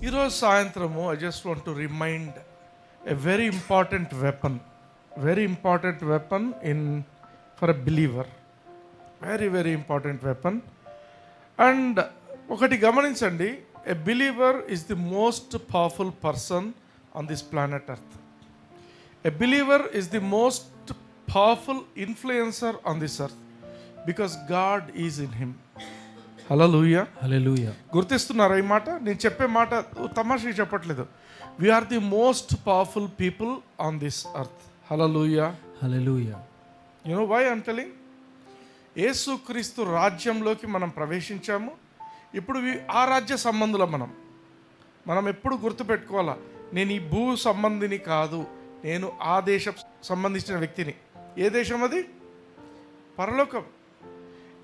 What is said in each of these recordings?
ఈరోజు సాయంత్రము I just want to remind a very important weapon in for a believer. Very important weapon. And ఒకటి గమనించండి, a believer is the most powerful person on this planet earth. A believer is the most powerful influencer on this earth because God is in him. Hallelujah. Hallelujah. గుర్తిస్తున్నారా ఈ మాట? నేను చెప్పే మాట తమాషా చెప్పట్లేదు. We're the most powerful people on this earth. Hallelujah. Hallelujah. You know why I'm telling? యేసుక్రీస్తు రాజ్యంలోకి మనం ప్రవేశించాము. ఇప్పుడు ఆ రాజ్య సంబంధులం మనం ఎప్పుడు గుర్తుపెట్టుకోవాలా, నేను ఈ భూ సంబంధిని కాదు, నేను ఆ దేశం సంబంధించిన వ్యక్తిని. ఏ దేశం అది? పరలోకం.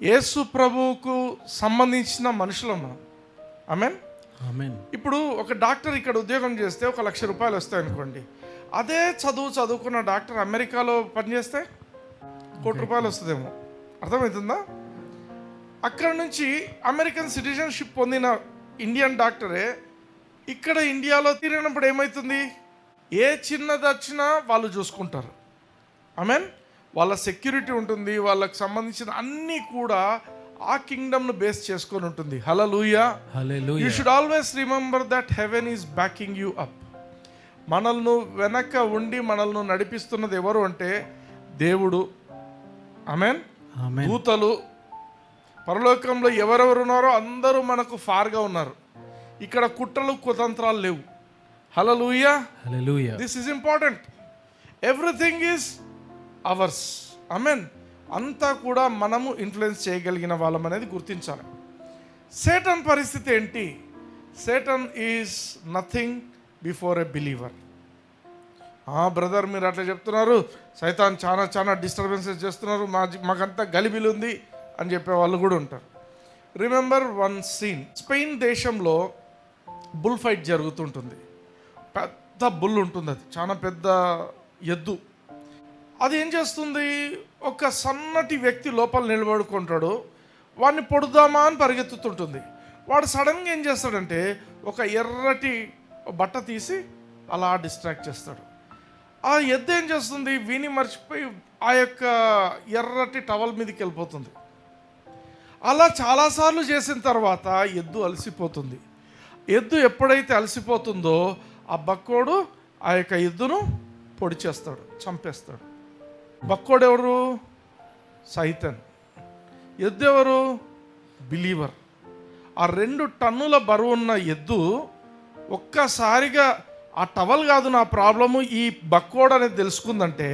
యేసు ప్రభువుకు సంబంధించిన మనుషులం మనం. ఆమేన్. ఆమేన్. ఇప్పుడు ఒక డాక్టర్ ఇక్కడ ఉద్యోగం చేస్తే 1,00,000 రూపాయలు వస్తాయి అనుకోండి. అదే చదువుకున్న డాక్టర్ అమెరికాలో పనిచేస్తే 1,00,00,000 రూపాయలు వస్తుందేమో. అర్థమవుతుందా? అక్కడ నుంచి అమెరికన్ సిటిజన్షిప్ పొందిన ఇండియన్ డాక్టరే ఇక్కడ ఇండియాలో తిరిగినప్పుడు ఏమవుతుంది? ఏ చిన్నది వచ్చినా వాళ్ళు చూసుకుంటారు. ఆమేన్. వాళ్ళ సెక్యూరిటీ ఉంటుంది, వాళ్ళకి సంబంధించిన అన్నీ కూడా ఆ కింగ్డమ్ను బేస్ చేసుకొని ఉంటుంది. Hallelujah. Hallelujah. You should always remember that heaven is backing you up. మనల్ని వెనక ఉండి మనల్ని నడిపిస్తున్నది ఎవరు అంటే దేవుడు. ఆమేన్. ఆమేన్. దూతలు పరలోకంలో ఎవరెవరు ఉన్నారో అందరూ మనకు ఫార్గా ఉన్నారు. ఇక్కడ కుట్రలు కుతంత్రాలు లేవు. Hallelujah. Hallelujah. This is important. Everything is ours. Amen. అంతా కూడా మనము ఇన్ఫ్లుయెన్స్ చేయగలిగిన వాళ్ళం అనేది గుర్తించాలి. సేటన్ పరిస్థితి ఏంటి? Satan is nothing before a believer. Brother మీరు అట్లా చెప్తున్నారు, సైతాన్ చాలా డిస్టర్బెన్సెస్ చేస్తున్నారు, మాకంతా గలిబిలు ఉంది అని చెప్పే వాళ్ళు కూడా ఉంటారు. Remember one scene. స్పెయిన్ దేశంలో బుల్ ఫైట్ జరుగుతుంటుంది. పెద్ద బుల్ ఉంటుంది, అది చాలా పెద్ద ఎద్దు. అది ఏం చేస్తుంది? ఒక సన్నటి వ్యక్తి లోపల నిలబడుకుంటాడు, వాడిని పొడుదామా అని పరిగెత్తుతుంటుంది. వాడు సడన్గా ఏం చేస్తాడంటే ఒక ఎర్రటి బట్ట తీసి అలా డిస్ట్రాక్ట్ చేస్తాడు. ఆ ఎద్దు ఏం చేస్తుంది? విని మర్చిపోయి ఆ యొక్క ఎర్రటి టవల్ మీదకి వెళ్ళిపోతుంది. అలా చాలాసార్లు చేసిన తర్వాత ఎద్దు అలసిపోతుంది. ఎద్దు ఎప్పుడైతే అలసిపోతుందో ఆ బక్కోడు ఆ యొక్క ఎద్దును పొడి చేస్తాడు, చంపేస్తాడు. బక్కోడు ఎవరు? సైతాన్. ఎద్దు ఎవరు? బిలీవర్. ఆ 2 టన్నుల బరువు ఉన్న ఎద్దు ఒక్కసారిగా ఆ టవల్ కాదు నా ప్రాబ్లము, ఈ బక్కోడు అనేది తెలుసుకుందంటే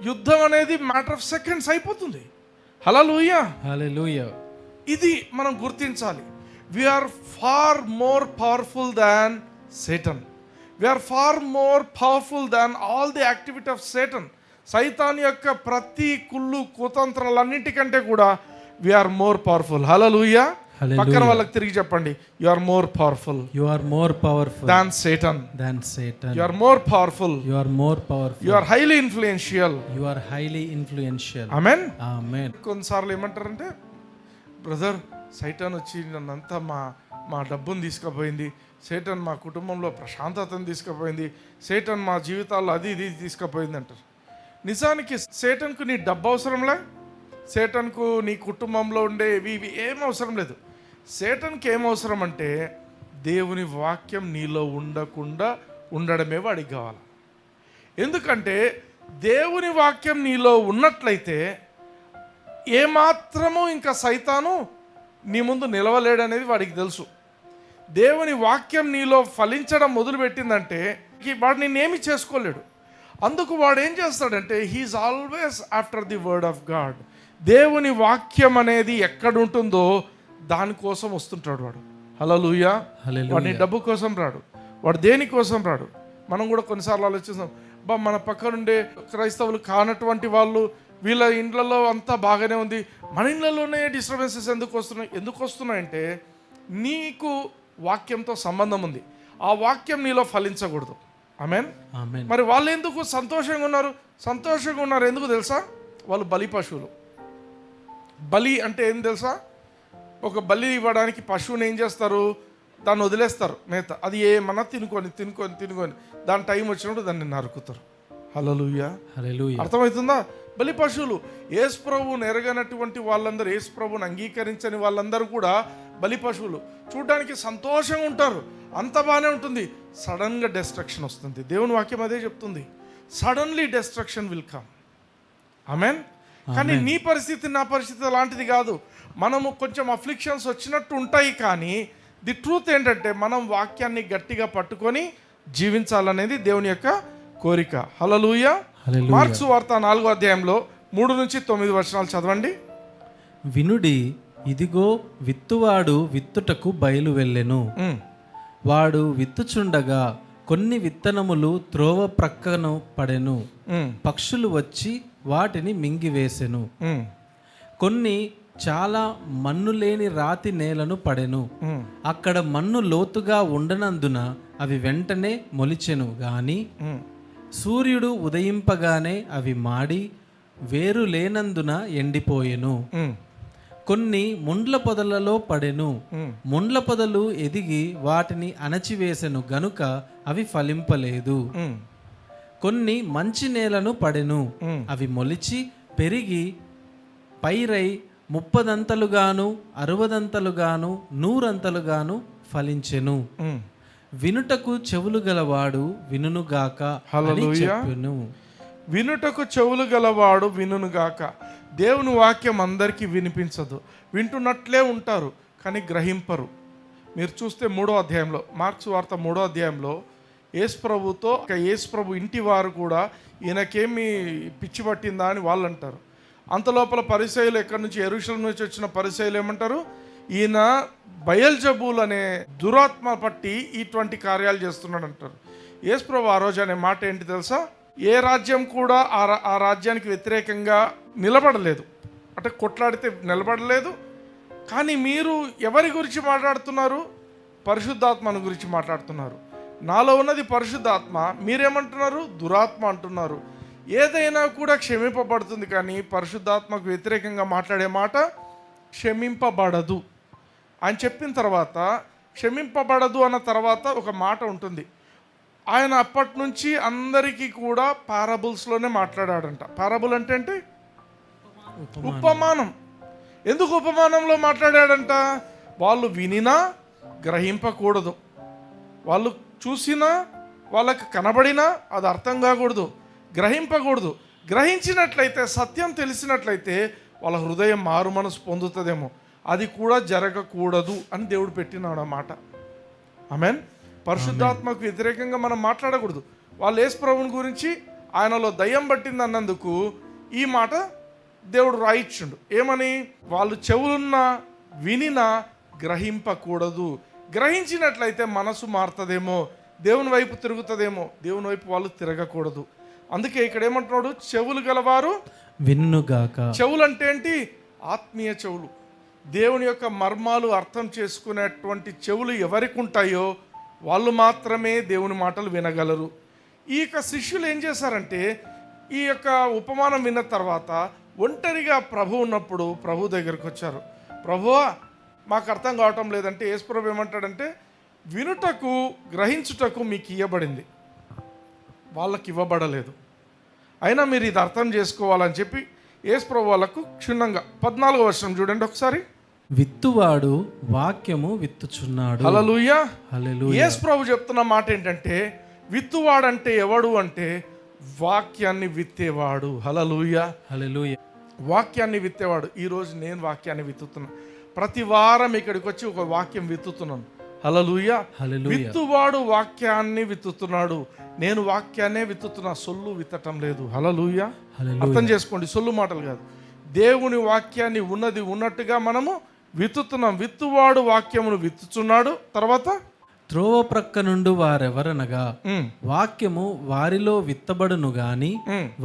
యుద్ధం అనేది మ్యాటర్ ఆఫ్ సెకండ్స్ అయిపోతుంది. హల్లెలూయా. హల్లెలూయా. ఇది మనం గుర్తించాలి. We are far more powerful than Satan. We are far more powerful than all the activity of Satan. సైతాన్ యొక్క ప్రతి కుళ్ళు కుతంత్రాలన్నింటికంటే కూడా వీఆర్ మోర్ పవర్ఫుల్. హల్లెలూయా. పక్కన వాళ్ళకి తిరిగి చెప్పండి, you are more powerful. You are more powerful than Satan. Satan. You are more powerful. You are more powerful. You are highly influential. You are highly influential. Amen. Amen. కొన్నిసార్లు ఏమంటారంటే, brother సైతాన్ వచ్చి నన్నంతా మా డబ్బును తీసుకుపోయింది, సేటన్ మా కుటుంబంలో ప్రశాంతతను తీసుకుపోయింది, Satan మా జీవితాల్లో అది ఇది తీసుకుపోయింది అంటారు. నిజానికి సేటన్కు నీ డబ్బు అవసరంలే, సేటన్కు నీ కుటుంబంలో ఉండే ఇవి ఏం అవసరం లేదు. సేటన్కి ఏం అవసరం అంటే దేవుని వాక్యం నీలో ఉండకుండా ఉండడమే వాడికి కావాలి. ఎందుకంటే దేవుని వాక్యం నీలో ఉన్నట్లయితే ఏమాత్రము ఇంకా సైతాను నీ ముందు నిలవలేడనేది వాడికి తెలుసు. దేవుని వాక్యం నీలో ఫలించడం మొదలుపెట్టిందంటే వాడు నిన్నేమి చేసుకోలేడు. అందుకు వాడు ఏం చేస్తాడంటే he is always after the word of God. దేవుని వాక్యం అనేది ఎక్కడుంటుందో దానికోసం వస్తుంటాడు వాడు. హల్లెలూయా. వాడిని డబ్బు కోసం రాడు, వాడు దేనికోసం రాడు. మనం కూడా కొన్నిసార్లు ఆలోచిస్తాం, మన పక్కనుండే క్రైస్తవులు కానటువంటి వాళ్ళు వీళ్ళ ఇండ్లలో అంతా బాగానే ఉంది, మన ఇండ్లలోనే డిస్టర్బెన్సెస్ ఎందుకు వస్తున్నాయంటే నీకు వాక్యంతో సంబంధం ఉంది, ఆ వాక్యం నీలో ఫలించకూడదు. ఆమేన్. మరి వాళ్ళు ఎందుకు సంతోషంగా ఉన్నారు? ఎందుకు తెలుసా? వాళ్ళు బలి పశువులు. బలి అంటే ఏం తెలుసా? ఒక బలి ఇవ్వడానికి పశువుని ఏం చేస్తారు? దాన్ని వదిలేస్తారు మేత. అది ఏమన్నా తినుకొని దాని టైం వచ్చినప్పుడు దాన్ని నరుకుతారు. హల్లెలూయా. హల్లెలూయా. అర్థమవుతుందా? బలి పశువులు యేసు ప్రభువును ఎరగనటువంటి వాళ్ళందరూ, యేసు ప్రభువును అంగీకరించని వాళ్ళందరూ కూడా బలి పశువులు. చూడడానికి సంతోషంగా ఉంటారు, అంత బాగానే ఉంటుంది. సడన్గా డెస్ట్రక్షన్ వస్తుంది. దేవుని వాక్యం అదే చెప్తుంది, suddenly destruction will come. Amen. కానీ నీ పరిస్థితి నా పరిస్థితి అలాంటిది కాదు. మనము కొంచెం అఫ్లిక్షన్స్ వచ్చినట్టు ఉంటాయి, కానీ ది ట్రూత్ ఏంటంటే మనం వాక్యాన్ని గట్టిగా పట్టుకొని జీవించాలనేది దేవుని యొక్క కోరిక. హల్లెలూయా. మార్క్స్ వార్త 4వ అధ్యాయంలో 3-9 చదవండి. వినుడి, ఇదిగో విత్తువాడు విత్తుటకు బయలు వెళ్ళెను. వాడు విత్తుచుండగా కొన్ని విత్తనములు త్రోవ ప్రక్కను పడెను. పక్షులు వచ్చి వాటిని మింగివేసెను. కొన్ని చాలా మన్ను లేని రాతి నేలను పడెను. అక్కడ మన్ను లోతుగా ఉండనందున అవి వెంటనే మొలిచెను గాని సూర్యుడు ఉదయింపగానే అవి మాడి వేరు లేనందున ఎండిపోయెను. కొన్ని ముండ్ల పొదలలో పడెను. ముండ్ల పొదలు ఎదిగి వాటిని అణచివేసెను గనుక అవి ఫలింపలేదు. కొన్ని మంచి నేలను పడెను. అవి మొలిచి పెరిగి పైరై 30 60 100 ఫలించెను. వినుటకు చెవులు గలవాడు వినుగాక అని చెప్పెను. వినుటకు చెవులు గలవాడు వినుగాక. దేవుని వాక్యం అందరికీ వినిపించదు, వింటున్నట్లే ఉంటారు కానీ గ్రహింపరు. మీరు చూస్తే 3వ అధ్యాయంలో, మార్క్స్ వార్త 3వ అధ్యాయంలో యేసు ప్రభుతో యేసు ప్రభు ఇంటి వారు కూడా ఈయనకేమి పిచ్చి పట్టిందా అని వాళ్ళు అంటారు. అంతలోపల పరిసయ్యులు, ఎక్కడి నుంచి, యెరూషలేము నుంచి వచ్చిన పరిసయ్యులు ఏమంటారు, ఈయన బయల్జబూల్ అనే దురాత్మ పట్టి ఇటువంటి కార్యాలు చేస్తున్నాడు అంటారు. యేసు ప్రభు ఆ రోజు అనే మాట ఏంటి తెలుసా? ఏ రాజ్యం కూడా ఆ రాజ్యానికి వ్యతిరేకంగా నిలబడలేదు, అంటే కొట్లాడితే నిలబడలేదు. కానీ మీరు ఎవరి గురించి మాట్లాడుతున్నారు? పరిశుద్ధాత్మను గురించి మాట్లాడుతున్నారు. నాలో ఉన్నది పరిశుద్ధాత్మ, మీరేమంటున్నారు? దురాత్మ అంటున్నారు. ఏదైనా కూడా క్షమింపబడుతుంది, కానీ పరిశుద్ధాత్మకు వ్యతిరేకంగా మాట్లాడే మాట క్షమింపబడదు అని చెప్పిన తర్వాత, క్షమింపబడదు అన్న తర్వాత ఒక మాట ఉంటుంది. ఆయన అప్పటి నుంచి అందరికీ కూడా పారబుల్స్లోనే మాట్లాడాడంట. పారబుల్ అంటే ఏంటి? ఉపమానం. ఎందుకు ఉపమానంలో మాట్లాడాడంట? వాళ్ళు వినినా గ్రహింపకూడదు, వాళ్ళు చూసినా వాళ్ళకి కనబడినా అది అర్థం కాకూడదు, గ్రహింపకూడదు. గ్రహించినట్లయితే, సత్యం తెలిసినట్లయితే వాళ్ళ హృదయం మారు మనసు పొందుతుందేమో. అది కూడా జరగకూడదు అని దేవుడు పెట్టినాడు ఆ మాట. ఆమెన్. పరిశుద్ధాత్మకు వ్యతిరేకంగా మనం మాట్లాడకూడదు. వాళ్ళు యేసు ప్రభువుని గురించి ఆయనలో దయ్యం పట్టింది అన్నందుకు ఈ మాట దేవుడు రాయిచ్చుండు. ఏమని? వాళ్ళు చెవులున్నా వినినా గ్రహింపకూడదు. గ్రహించినట్లయితే మనసు మారుతుందేమో, దేవుని వైపు తిరుగుతుందేమో. దేవుని వైపు వాళ్ళు తిరగకూడదు. అందుకే ఇక్కడ ఏమంటున్నాడు? చెవులు గలవారు వినుగాక. చెవులు అంటే ఏంటి? ఆత్మీయ చెవులు. దేవుని యొక్క మర్మాలు అర్థం చేసుకునేటువంటి చెవులు ఎవరికి ఉంటాయో వాళ్ళు మాత్రమే దేవుని మాటలు వినగలరు. ఈ యొక్క శిష్యులు ఏం చేశారంటే, ఈ యొక్క ఉపమానం విన్న తర్వాత ఒంటరిగా ప్రభు ఉన్నప్పుడు ప్రభు దగ్గరికి వచ్చారు. ప్రభువా, మాకు అర్థం కావటం లేదంటే యేసు ప్రభు ఏమంటాడంటే, వినుటకు గ్రహించుటకు మీకు ఇవ్వబడింది, వాళ్ళకి ఇవ్వబడలేదు. అయినా మీరు ఇది అర్థం చేసుకోవాలని చెప్పి యేసు ప్రభు వాళ్ళకు క్షుణ్ణంగా 14వ వచనం చూడండి ఒకసారి. విత్తువాడు వాక్యము విత్తుచున్నాడు. హల్లెలూయా. హల్లెలూయా. యేసు ప్రభు చెప్తున్న మాట ఏంటంటే, విత్తువాడంటే ఎవడు అంటే వాక్యాన్ని విత్తేవాడు. హల్లెలూయా. హల్లెలూయా. వాక్యాన్ని విత్తేవాడు. ఈరోజు నేను వాక్యాన్ని విత్తుతున్నాను. ప్రతి వారం ఇక్కడికి వచ్చి ఒక వాక్యం విత్తుతున్నాను. హల్లెలూయా. హల్లెలూయా. విత్తువాడు వాక్యాన్ని విత్తుతున్నాడు. నేను వాక్యాన్నే విత్తుతున్నా, సొల్లు విత్తటం లేదు. హల్లెలూయా. అర్థం చేసుకోండి, సొల్లు మాటలు కాదు. దేవుని వాక్యాన్ని ఉన్నది ఉన్నట్టుగా మనము విత్తుతున్నాం. విత్తువాడు వాక్యమును విత్తుచున్నాడు. తర్వాత త్రోవ ప్రక్క నుండి వారెవరనగా వాక్యము వారిలో విత్తబడును గాని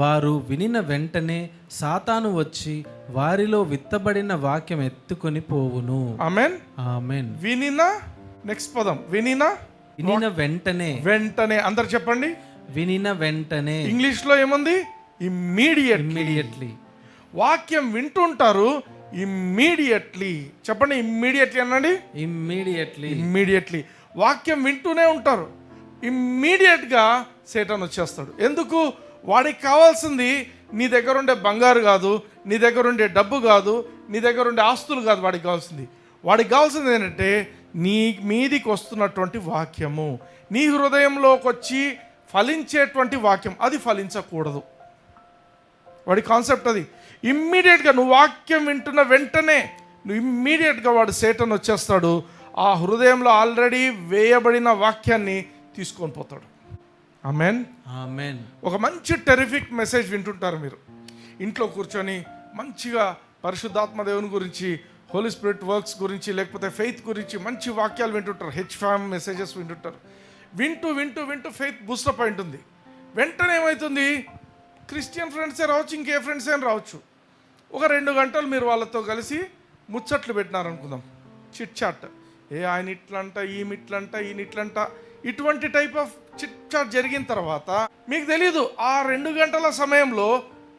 వారు వినిన వెంటనే సాతాను వచ్చి వారిలో విత్తబడిన వాక్యం ఎత్తుకొని పోవును. ఆమేన్. ఆమేన్. వినిన, నెక్స్ట్ పదం వినిన వెంటనే. వెంటనే అందరు చెప్పండి. వినిన వెంటనే. ఇంగ్లీష్ లో ఏముంది? ఇమ్మీడియట్లీ. ఇమ్మీడియట్లీ. వాక్యం వింటుంటారు, ఇమ్మీడియట్లీ. చెప్పండి, ఇమ్మీడియట్లీ అనండి. ఇమ్మీడియట్లీ. వాక్యం వింటూనే ఉంటారు, ఇమ్మీడియట్గా సేటాన్ వచ్చేస్తాడు. ఎందుకు? వాడికి కావాల్సింది నీ దగ్గర ఉండే బంగారు కాదు, నీ దగ్గర ఉండే డబ్బు కాదు, నీ దగ్గర ఉండే ఆస్తులు కాదు. వాడికి కావాల్సింది ఏంటంటే నీ మీదికి వస్తున్నటువంటి వాక్యము, నీ హృదయంలోకి వచ్చి ఫలించేటువంటి వాక్యం. అది ఫలించకూడదు. వాడి కాన్సెప్ట్ అది. ఇమ్మీడియట్గా నువ్వు వాక్యం వింటున్న వెంటనే ఇమ్మీడియట్గా వాడు సేటన్ వచ్చేస్తాడు. ఆ హృదయంలో ఆల్రెడీ వేయబడిన వాక్యాన్ని తీసుకొని పోతాడు. ఆమేన్. ఒక మంచి టెరిఫిక్ మెసేజ్ వింటుంటారు మీరు ఇంట్లో కూర్చొని, మంచిగా పరిశుద్ధాత్మ దేవుని గురించి, హోలీ స్పిరిట్ వర్క్స్ గురించి, లేకపోతే ఫెయిత్ గురించి మంచి వాక్యాలు వింటుంటారు, HFAM మెసేజెస్ వింటుంటారు. వింటూ ఫెయిత్ బూస్టప్ అయి ఉంటుంది. వెంటనే ఏమవుతుంది? క్రిస్టియన్ ఫ్రెండ్సే రావచ్చు, ఇంకే ఫ్రెండ్స్ ఏం రావచ్చు. ఒక 2 గంటలు మీరు వాళ్ళతో కలిసి ముచ్చట్లు పెట్టినారనుకుందాం, చిట్ చాట్. ఆయన ఇట్లంట, ఈమె ఇట్లంట, ఈయన ఇట్లంట, ఇటువంటి టైప్ ఆఫ్ చిట్ చాట్ జరిగిన తర్వాత మీకు తెలీదు, ఆ 2 గంటల సమయంలో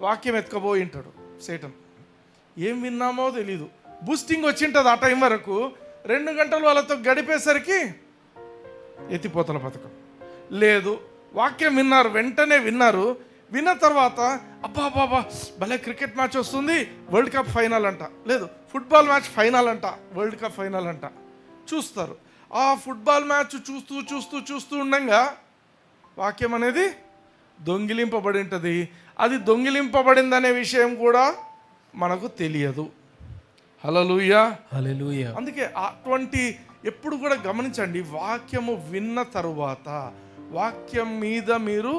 వాక్యం ఎత్తుకపోయి ఉంటాడు సేటన్. ఏం విన్నామో తెలీదు, బూస్టింగ్ వచ్చింటుంది ఆ టైం వరకు. 2 గంటలు వాళ్ళతో గడిపేసరికి ఎత్తిపోతల పథకం లేదు. వాక్యం విన్నారు, వెంటనే విన్న తర్వాత అబ్బా భలే క్రికెట్ మ్యాచ్ వస్తుంది, వరల్డ్ కప్ ఫైనల్ అంట, లేదు ఫుట్బాల్ మ్యాచ్ ఫైనల్ అంట, వరల్డ్ కప్ ఫైనల్ అంట చూస్తారు. ఆ ఫుట్బాల్ మ్యాచ్ చూస్తూ ఉండగా వాక్యం అనేది దొంగిలింపబడి ఉంటుంది. అది దొంగిలింపబడిందనే విషయం కూడా మనకు తెలియదు. హల్లెలూయా. అందుకే అటువంటి ఎప్పుడు కూడా గమనించండి, వాక్యము విన్న తరువాత వాక్యం మీద మీరు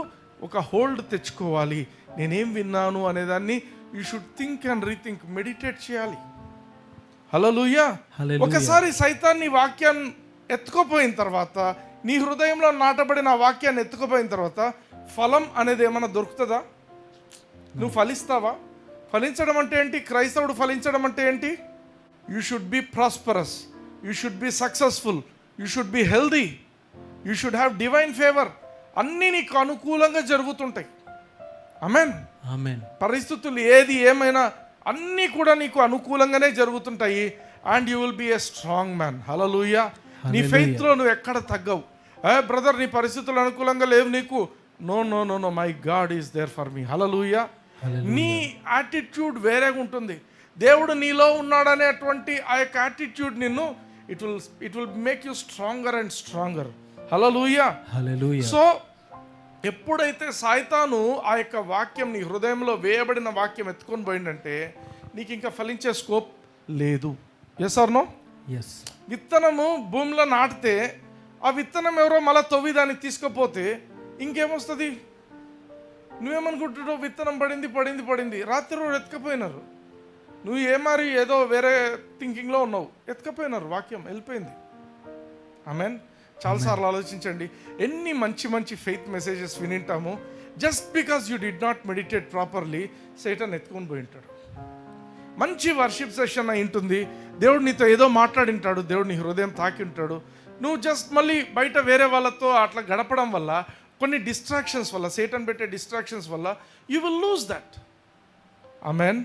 ఒక హోల్డ్ తెచ్చుకోవాలి. నేనేం విన్నాను అనేదాన్ని you should think and rethink, meditate చేయాలి. హల్లెలూయా. ఒకసారి సైతాన్ని వాక్యాన్ని ఎత్తుకోపోయిన తర్వాత, నీ హృదయంలో నాటబడిన వాక్యాన్ని ఎత్తుకోపోయిన తర్వాత ఫలం అనేది ఏమైనా దొరుకుతుందా? నువ్వు ఫలిస్తావా? ఫలించడం అంటే ఏంటి? క్రైస్తవుడు ఫలించడం అంటే ఏంటి? You should be prosperous, you should be successful, you should be healthy, you should have divine favour. అన్నీ నీకు అనుకూలంగా జరుగుతుంటాయి. ఆమేన్. పరిస్థితులు ఏది ఏమైనా అన్నీ కూడా నీకు అనుకూలంగానే జరుగుతుంటాయి. And you will be a strong man. Hallelujah. నీ ఫెయిత్లో నువ్వు ఎక్కడ తగ్గవు. బ్రదర్, నీ పరిస్థితులు అనుకూలంగా లేవు నీకు, no, my God is there for me. Hallelujah. నీ యాటిట్యూడ్ వేరేగా ఉంటుంది. దేవుడు నీలో ఉన్నాడనేటువంటి ఆ యొక్క యాటిట్యూడ్ నిన్ను it will make you stronger and stronger. Hallelujah. So ఎప్పుడైతే సాయితాను ఆ యొక్క వాక్యం నీ హృదయంలో వేయబడిన వాక్యం ఎత్తుకొని పోయిందంటే నీకు ఇంకా ఫలించే స్కోప్ లేదు. Yes or no? విత్తనము భూమిలో నాటితే ఆ విత్తనం ఎవరో మళ్ళీ తవ్వి దాన్ని తీసుకుపోతే ఇంకేమొస్తుంది? నువ్వేమనుకుంటున్నావు? విత్తనం పడింది, రాత్రి రోజు ఎత్తుకపోయినారు. నువ్వు ఏమారి ఏదో వేరే థింకింగ్లో ఉన్నావు, ఎత్తుకపోయినారు, వాక్యం వెళ్ళిపోయింది. ఆమేన్. చాలాసార్లు ఆలోచించండి, ఎన్ని మంచి ఫెయిత్ మెసేజెస్ వినింటాము, just because you did not meditate properly సైతాన్ ఎత్తుకొని పోయి ఉంటాడు. మంచి వర్షిప్ సెషన్ అయి ఉంటుంది, దేవుడు నీతో ఏదో మాట్లాడింటాడు, దేవుడు నీ హృదయం తాకి ఉంటాడు. నువ్వు జస్ట్ మళ్ళీ బయట వేరే వాళ్ళతో అట్లా గడపడం వల్ల, కొన్ని డిస్ట్రాక్షన్స్ వల్ల, సైతాన్ పెట్టే డిస్ట్రాక్షన్స్ వల్ల యూ విల్ లూజ్ దట్. ఆమేన్.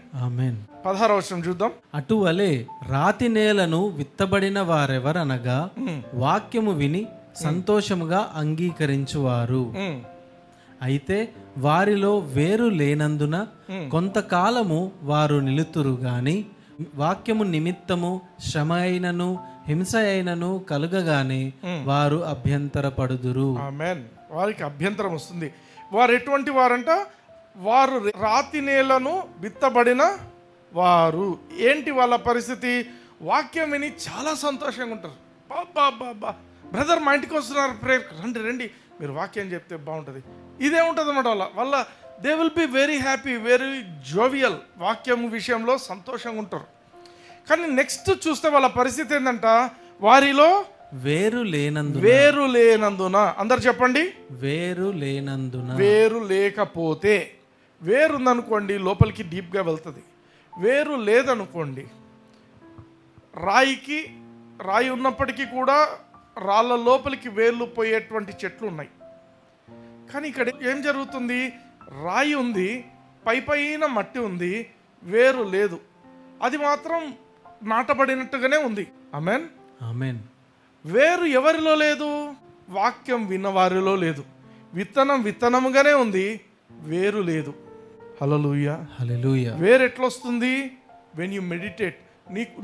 16వ వచనం చూద్దాం. అటువలే రాతి నేలను విత్తబడిన వారెవరనగా వాక్యము విని సంతోషముగా అంగీకరించువారు. అయితే వారిలో వేరు లేనందున కొంతకాలము వారు నిలుతురు గాని వాక్యము నిమిత్తము శ్రమ అయినను హింస అయినను కలుగగానే వారు అభ్యంతరపడుదురు. ఆమేన్. వారికి అభ్యంతరం వస్తుంది. వారు ఎటువంటి వారంట? వారు రాతి నేలను విత్తబడిన వారు. ఏంటి వాళ్ళ పరిస్థితి? వాక్యం విని చాలా సంతోషంగా ఉంటారు. బాబా బ్రదర్, మా ఇంటికి వస్తున్నారు ప్రేయర్, రండి, మీరు వాక్యం చెప్తే బాగుంటుంది. ఇదే ఉంటుంది అన్నమాట వాళ్ళ they will be very happy, very jovial. వాక్యం విషయంలో సంతోషంగా ఉంటారు. కానీ నెక్స్ట్ చూస్తే వాళ్ళ పరిస్థితి ఏంటంట? వారిలో వేరు లేనందున. అందరు చెప్పండి, వేరు లేకపోతే. వేరు ఉందనుకోండి లోపలికి డీప్గా వెళ్తుంది. వేరు లేదనుకోండి, రాయి ఉన్నప్పటికీ కూడా రాళ్ళ లోపలికి వేర్లు పోయేటువంటి చెట్లు ఉన్నాయి. కానీ ఇక్కడ ఏం జరుగుతుంది? రాయి ఉంది, పైన మట్టి ఉంది, వేరు లేదు. అది మాత్రం నాటబడినట్టుగానే ఉంది. ఆమేన్. ఆమేన్. వేరు ఎవరిలో లేదు? వాక్యం విన్నవారిలో లేదు. విత్తనం విత్తనముగానే ఉంది, వేరు లేదు. హల్లెలూయా. హల్లెలూయా. వేరు ఎట్లా వస్తుంది? When you meditate.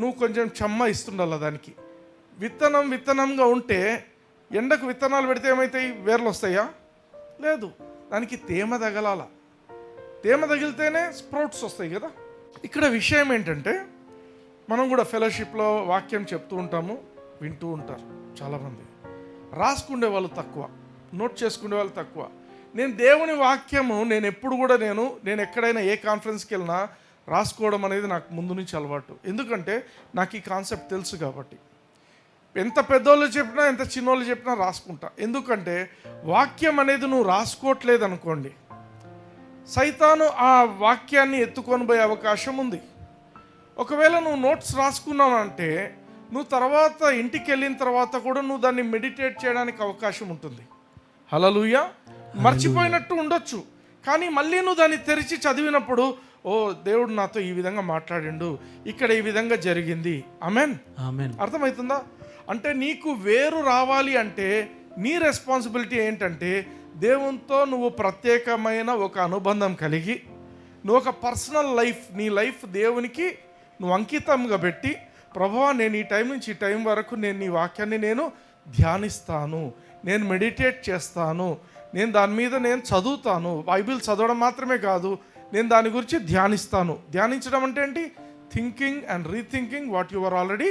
నువ్వు కొంచెం చెమ్మ ఇస్తుండాల దానికి. విత్తనం విత్తనంగా ఉంటే ఎండకు విత్తనాలు పెడితే ఏమవుతాయి? వేర్లు వస్తాయా? లేదు. దానికి తేమ తగలాల. తేమ తగిలితేనే స్ప్రౌట్స్ వస్తాయి కదా. ఇక్కడ విషయం ఏంటంటే, మనం కూడా ఫెలోషిప్లో వాక్యం చెప్తూ ఉంటాము, వింటూ ఉంటారు చాలామంది. రాసుకునే వాళ్ళు తక్కువ, నోట్ చేసుకునే వాళ్ళు తక్కువ. నేను దేవుని వాక్యము నేను ఎప్పుడు కూడా నేను ఎక్కడైనా ఏ కాన్ఫరెన్స్కి వెళ్ళినా రాసుకోవడం అనేది నాకు ముందు నుంచి అలవాటు. ఎందుకంటే నాకు ఈ కాన్సెప్ట్ తెలుసు కాబట్టి. ఎంత పెద్దోళ్ళు చెప్పినా ఎంత చిన్నోళ్ళు చెప్పినా రాసుకుంటా. ఎందుకంటే వాక్యం అనేది నువ్వు రాసుకోవట్లేదు అనుకోండి, సైతాను ఆ వాక్యాన్ని ఎత్తుకొని పోయే అవకాశం ఉంది. ఒకవేళ నువ్వు నోట్స్ రాసుకున్నావు అంటే నువ్వు తర్వాత ఇంటికి వెళ్ళిన తర్వాత కూడా నువ్వు దాన్ని మెడిటేట్ చేయడానికి అవకాశం ఉంటుంది. హల్లెలూయా. మర్చిపోయినట్టు ఉండొచ్చు, కానీ మళ్ళీ నువ్వు దాన్ని తెరిచి చదివినప్పుడు, ఓ దేవుడు నాతో ఈ విధంగా మాట్లాడిండు, ఇక్కడ ఈ విధంగా జరిగింది. ఆమేన్. ఆమేన్. అర్థమవుతుందా? అంటే నీకు వేరు రావాలి అంటే నీ రెస్పాన్సిబిలిటీ ఏంటంటే దేవునితో నువ్వు ప్రత్యేకమైన ఒక అనుబంధం కలిగి, నువ్వు ఒక పర్సనల్ లైఫ్, నీ లైఫ్ దేవునికి నువ్వు అంకితంగా పెట్టి, ప్రభువా నేను ఈ టైం నుంచి ఈ టైం వరకు నేను నీ వాక్యాన్ని నేను ధ్యానిస్తాను, నేను మెడిటేట్ చేస్తాను, నేను దాని మీద నేను చదువుతాను. బైబిల్ చదవడం మాత్రమే కాదు, నేను దాని గురించి ధ్యానిస్తాను. ధ్యానించడం అంటే ఏంటి? Thinking and rethinking what you are already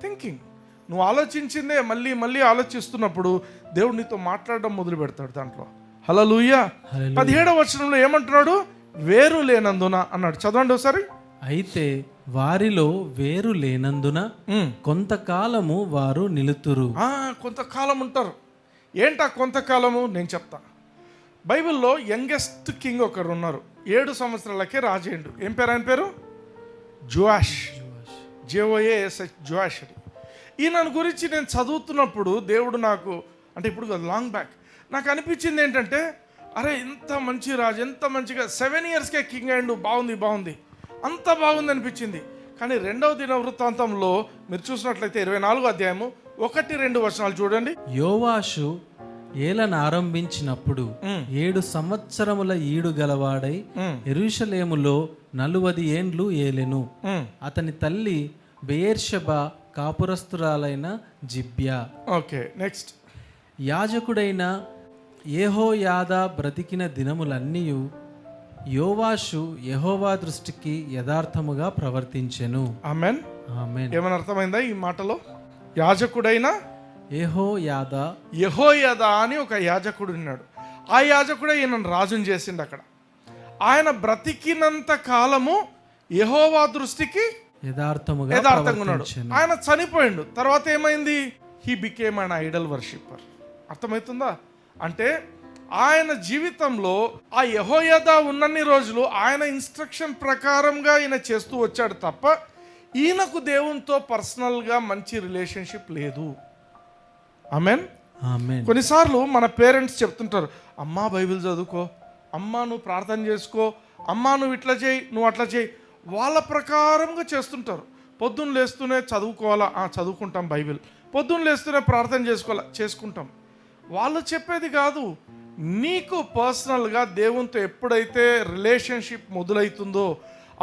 thinking. నువ్వు ఆలోచించిందే మళ్ళీ మళ్ళీ ఆలోచిస్తున్నప్పుడు దేవుడు నీతో మాట్లాడడం మొదలు పెడతాడు దాంట్లో. హల్లెలూయా. 17వ వచనంలో ఏమంటున్నాడు? వేరు లేనందున అన్నాడు. చదవండి ఒకసారి. అయితే వారిలో వేరు లేనందున కొంతకాలము వారు నిలుతురు. కొంతకాలం ఉంటారు. ఏంటా కొంతకాలము? నేను చెప్తా. బైబిల్లో యంగెస్ట్ కింగ్ ఒకరు ఉన్నారు, 7 సంవత్సరాలకే రాజేండు. ఏం పేరు ఆయన పేరు? జోయాష్. JOASH, Joash. ఈయన గురించి నేను చదువుతున్నప్పుడు దేవుడు నాకు, అంటే ఇప్పుడు లాంగ్ బ్యాక్, నాకు అనిపించింది ఏంటంటే, అరే ఇంత మంచి రాజు, ఎంత మంచిగా 7 ఇయర్స్కే కింగ్ అయ్యిండు, బాగుంది, అంత బాగుంది అనిపించింది. కానీ 2వ దినవృత్తాంతంలో మీరు చూసినట్లయితే 24వ అధ్యాయము 1-2 వచనాలు చూడండి. యోవాషు ఏలన ఆరంభించినప్పుడు 7 సంవత్సరముల ఈడు గలవాడై యెరూషలేములో 40 ఏండ్లు ఏలెను. అతని తల్లి బెయేర్షెబా కాపురస్తురాలైన జిబ్యా. Okay, next. యాజకుడైన యెహోయాదా బ్రతికిన దినములన్నీయు యోవాషు యెహోవా దృష్టికి యథార్థముగా ప్రవర్తించెను. ఆమేన్. ఆమేన్. ఏమని అర్థమైందా ఈ మాటలో? యాజకుడైన యెహోయాదా అని ఒక యాజకుడు ఉన్నాడు. ఆ యాజకుడే ఈయన రాజుని చేసిండు అక్కడ. ఆయన బ్రతికినంత కాలము యెహోవా దృష్టికి యథార్థంగా ఉన్నాడు. ఆయన చనిపోయిండు. తర్వాత ఏమైంది? He became an idol worshipper. అర్థమవుతుందా? అంటే ఆయన జీవితంలో ఆ యెహోయాదా ఉన్నన్ని రోజులు ఆయన ఇన్స్ట్రక్షన్ ప్రకారంగా ఈయన చేస్తూ వచ్చాడు తప్ప ఈయనకు దేవునితో పర్సనల్గా మంచి రిలేషన్షిప్ లేదు. ఆమేన్. ఆమేన్. కొన్నిసార్లు మన పేరెంట్స్ చెప్తుంటారు, అమ్మా బైబిల్ చదువుకో, అమ్మా నువ్వు ప్రార్థన చేసుకో, అమ్మా నువ్వు ఇట్లా చేయి, నువ్వు అట్లా చేయి. వాళ్ళ ప్రకారంగా చేస్తుంటారు. పొద్దున్న లేస్తూనే చదువుకోవాలా, చదువుకుంటాం బైబిల్. పొద్దున్న లేస్తూనే ప్రార్థన చేసుకోవాలా, చేసుకుంటాం. వాళ్ళు చెప్పేది కాదు. నీకు పర్సనల్గా దేవునితో ఎప్పుడైతే రిలేషన్షిప్ మొదలవుతుందో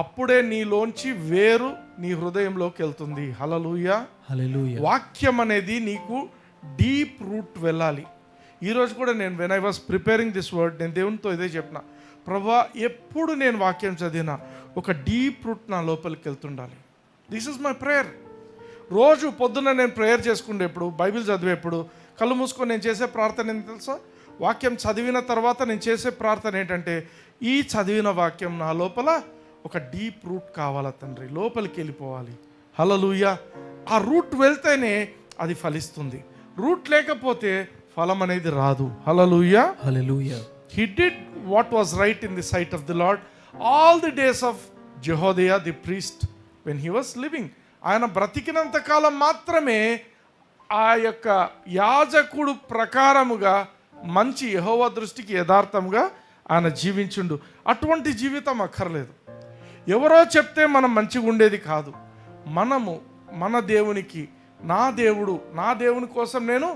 అప్పుడే నీలోంచి వేరు నీ హృదయంలోకి వెళ్తుంది. హల్లెలూయా. హల్లెలూయా. వాక్యం అనేది నీకు డీప్ రూట్ వెళ్ళాలి. ఈరోజు కూడా నేను when I was preparing this word, నేను దేవునితో ఇదే చెప్పిన, ప్రభువా ఎప్పుడు నేను వాక్యం చదివినా ఒక డీప్ రూట్ నా లోపలికి వెళ్తుండాలి. This is my prayer. రోజు పొద్దున్న నేను ప్రేయర్ చేసుకునేప్పుడు, బైబిల్ చదివేప్పుడు కళ్ళు మూసుకొని నేను చేసే ప్రార్థన ఏంటి తెలుసా? వాక్యం చదివిన తర్వాత నేను చేసే ప్రార్థన ఏంటంటే, ఈ చదివిన వాక్యం నా లోపల ఒక డీప్ రూట్ కావాలా తండ్రి, లోపలికి వెళ్ళిపోవాలి. హల్లెలూయా. ఆ రూట్ వెళ్తేనే అది ఫలిస్తుంది. రూట్ లేకపోతే ఫలం అనేది రాదు. హల్లెలూయా. హల్లెలూయా. He did what was right in the sight of the Lord all the days of Jehoiada the priest when he was living. ఆయన బ్రతికినంత కాలం మాత్రమే ఆ యొక్క యాజకుడు ప్రకారముగా మంచి యెహోవా దృష్టికి యథార్థముగా ఆయన జీవించుండు. అటువంటి జీవితం అక్కర్లేదు. ఎవరో చెప్తే మనం మంచిగా ఉండేది కాదు. మనము మన దేవునికి, నా దేవుని కోసం నేను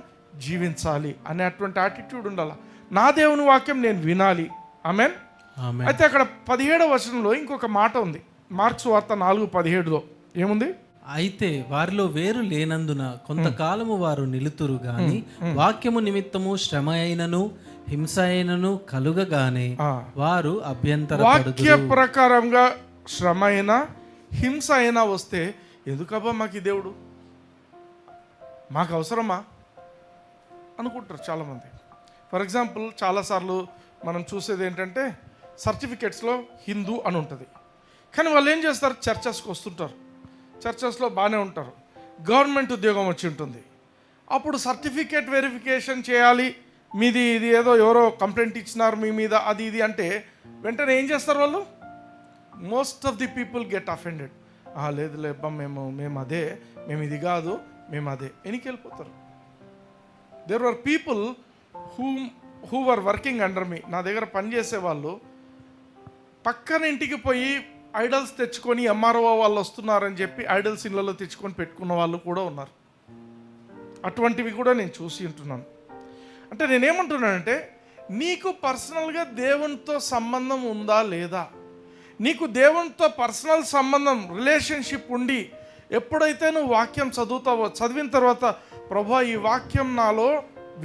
జీవించాలి అనే అటువంటి యాటిట్యూడ్ ఉండాలి. నా దేవుని వాక్యం నేను వినాలి. ఆమేన్. ఆమేన్. అయితే అక్కడ 17వ వచనంలో ఇంకొక మాట ఉంది. మార్క్స్ వార్త 4:17లో ఏముంది? అయితే వారిలో వేరు లేనందున కొంతకాలము వారు నిలుతురు గాని వాక్యము నిమిత్తము శ్రమ అయినను హింస అయినను కలుగగానే వారు వాక్య ప్రకారంగా శ్రమ అయినా హింస అయినా వస్తే ఎందుకబ్బా మాకు ఈ దేవుడు, మాకు అవసరమా అనుకుంటారు చాలామంది. ఫర్ ఎగ్జాంపుల్, చాలాసార్లు మనం చూసేది ఏంటంటే సర్టిఫికెట్స్లో హిందూ అని ఉంటుంది, కానీ వాళ్ళు ఏం చేస్తారు, చర్చెస్కి వస్తుంటారు, చర్చెస్లో బాగానే ఉంటారు, గవర్నమెంట్ ఉద్యోగం వచ్చి ఉంటుంది. అప్పుడు సర్టిఫికేట్ వెరిఫికేషన్ చేయాలి, మీది ఇది ఏదో ఎవరో కంప్లైంట్ ఇచ్చినారు మీ మీద, అది ఇది అంటే వెంటనే ఏం చేస్తారు వాళ్ళు? Most of the people get offended. లేదు లేబ్బా, మేము అదే, మేము ఇది కాదు, మేము అదే ఎనికి వెళ్ళిపోతారు. There were people who were working under me, నా దగ్గర పనిచేసే వాళ్ళు పక్కన ఇంటికి పోయి ఐడల్స్ తెచ్చుకొని ఎంఆర్ఓ వాళ్ళు వస్తున్నారని చెప్పి ఐడల్స్ ఇళ్ళలో తెచ్చుకొని పెట్టుకున్న వాళ్ళు కూడా ఉన్నారు. అటువంటివి కూడా నేను చూసి ఉంటున్నాను. అంటే నేనేమంటున్నానంటే, నీకు పర్సనల్గా దేవునితో సంబంధం ఉందా లేదా? నీకు దేవునితో పర్సనల్ సంబంధం, రిలేషన్షిప్ ఉండి ఎప్పుడైతే నువ్వు వాక్యం చదువుతావో, చదివిన తర్వాత ప్రభువా ఈ వాక్యం నాలో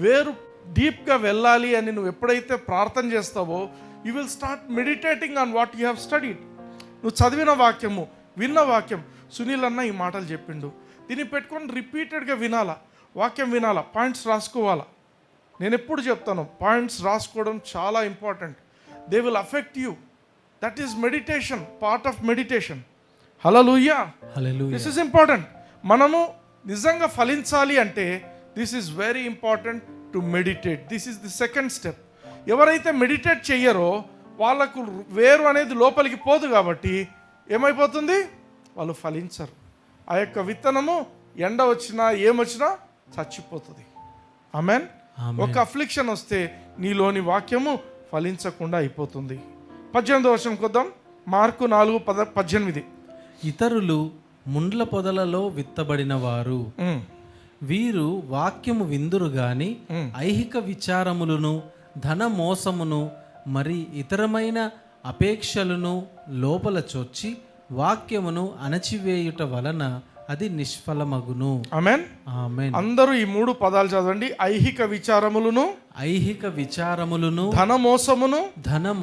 వేరు డీప్గా వెళ్ళాలి అని నువ్వు ఎప్పుడైతే ప్రార్థన చేస్తావో, you will start meditating on what you have studied. నువ్వు చదివిన వాక్యము, విన్న వాక్యం, సునీల్ అన్న ఈ మాటలు చెప్పిండు, దీన్ని పెట్టుకొని రిపీటెడ్గా వినాలా, వాక్యం వినాలా, పాయింట్స్ రాసుకోవాలా. నేను ఎప్పుడు చెప్తాను, పాయింట్స్ రాసుకోవడం చాలా important. They will affect you. That is meditation, part of meditation. Hallelujah. This is important. మనము నిజంగా ఫలించాలి అంటే this is very important to meditate. This is the second step. ఎవరైతే మెడిటేట్ చెయ్యరో వాళ్ళకు వేరు అనేది లోపలికి పోదు, కాబట్టి ఏమైపోతుంది, వాళ్ళు ఫలించరు. ఆ యొక్క విత్తనము ఎండ వచ్చినా ఏమొచ్చినా చచ్చిపోతుంది. ఆమేన్. ఒక అఫ్లిక్షన్ వస్తే నీలోని వాక్యము ఫలించకుండా అయిపోతుంది. 18వ వచనం కొద్దాం. మార్కు 4:18. ఇతరులు ముండ్ల పొదలలో విత్తబడిన వారు, వీరు వాక్యము విందురు గాని ఐహిక విచారములను, ధన మోసమును, మరి ఇతరమైన అపేక్షలను లోపల చొచ్చి వాక్యమును అణచివేయుట వలన అది నిష్ఫలమగును. ఆమేన్. ఆమేన్. అందరూ ఈ 3 పదాలు చదవండి. ఐహిక విచారములను, ఐహిక విచారములను, ధన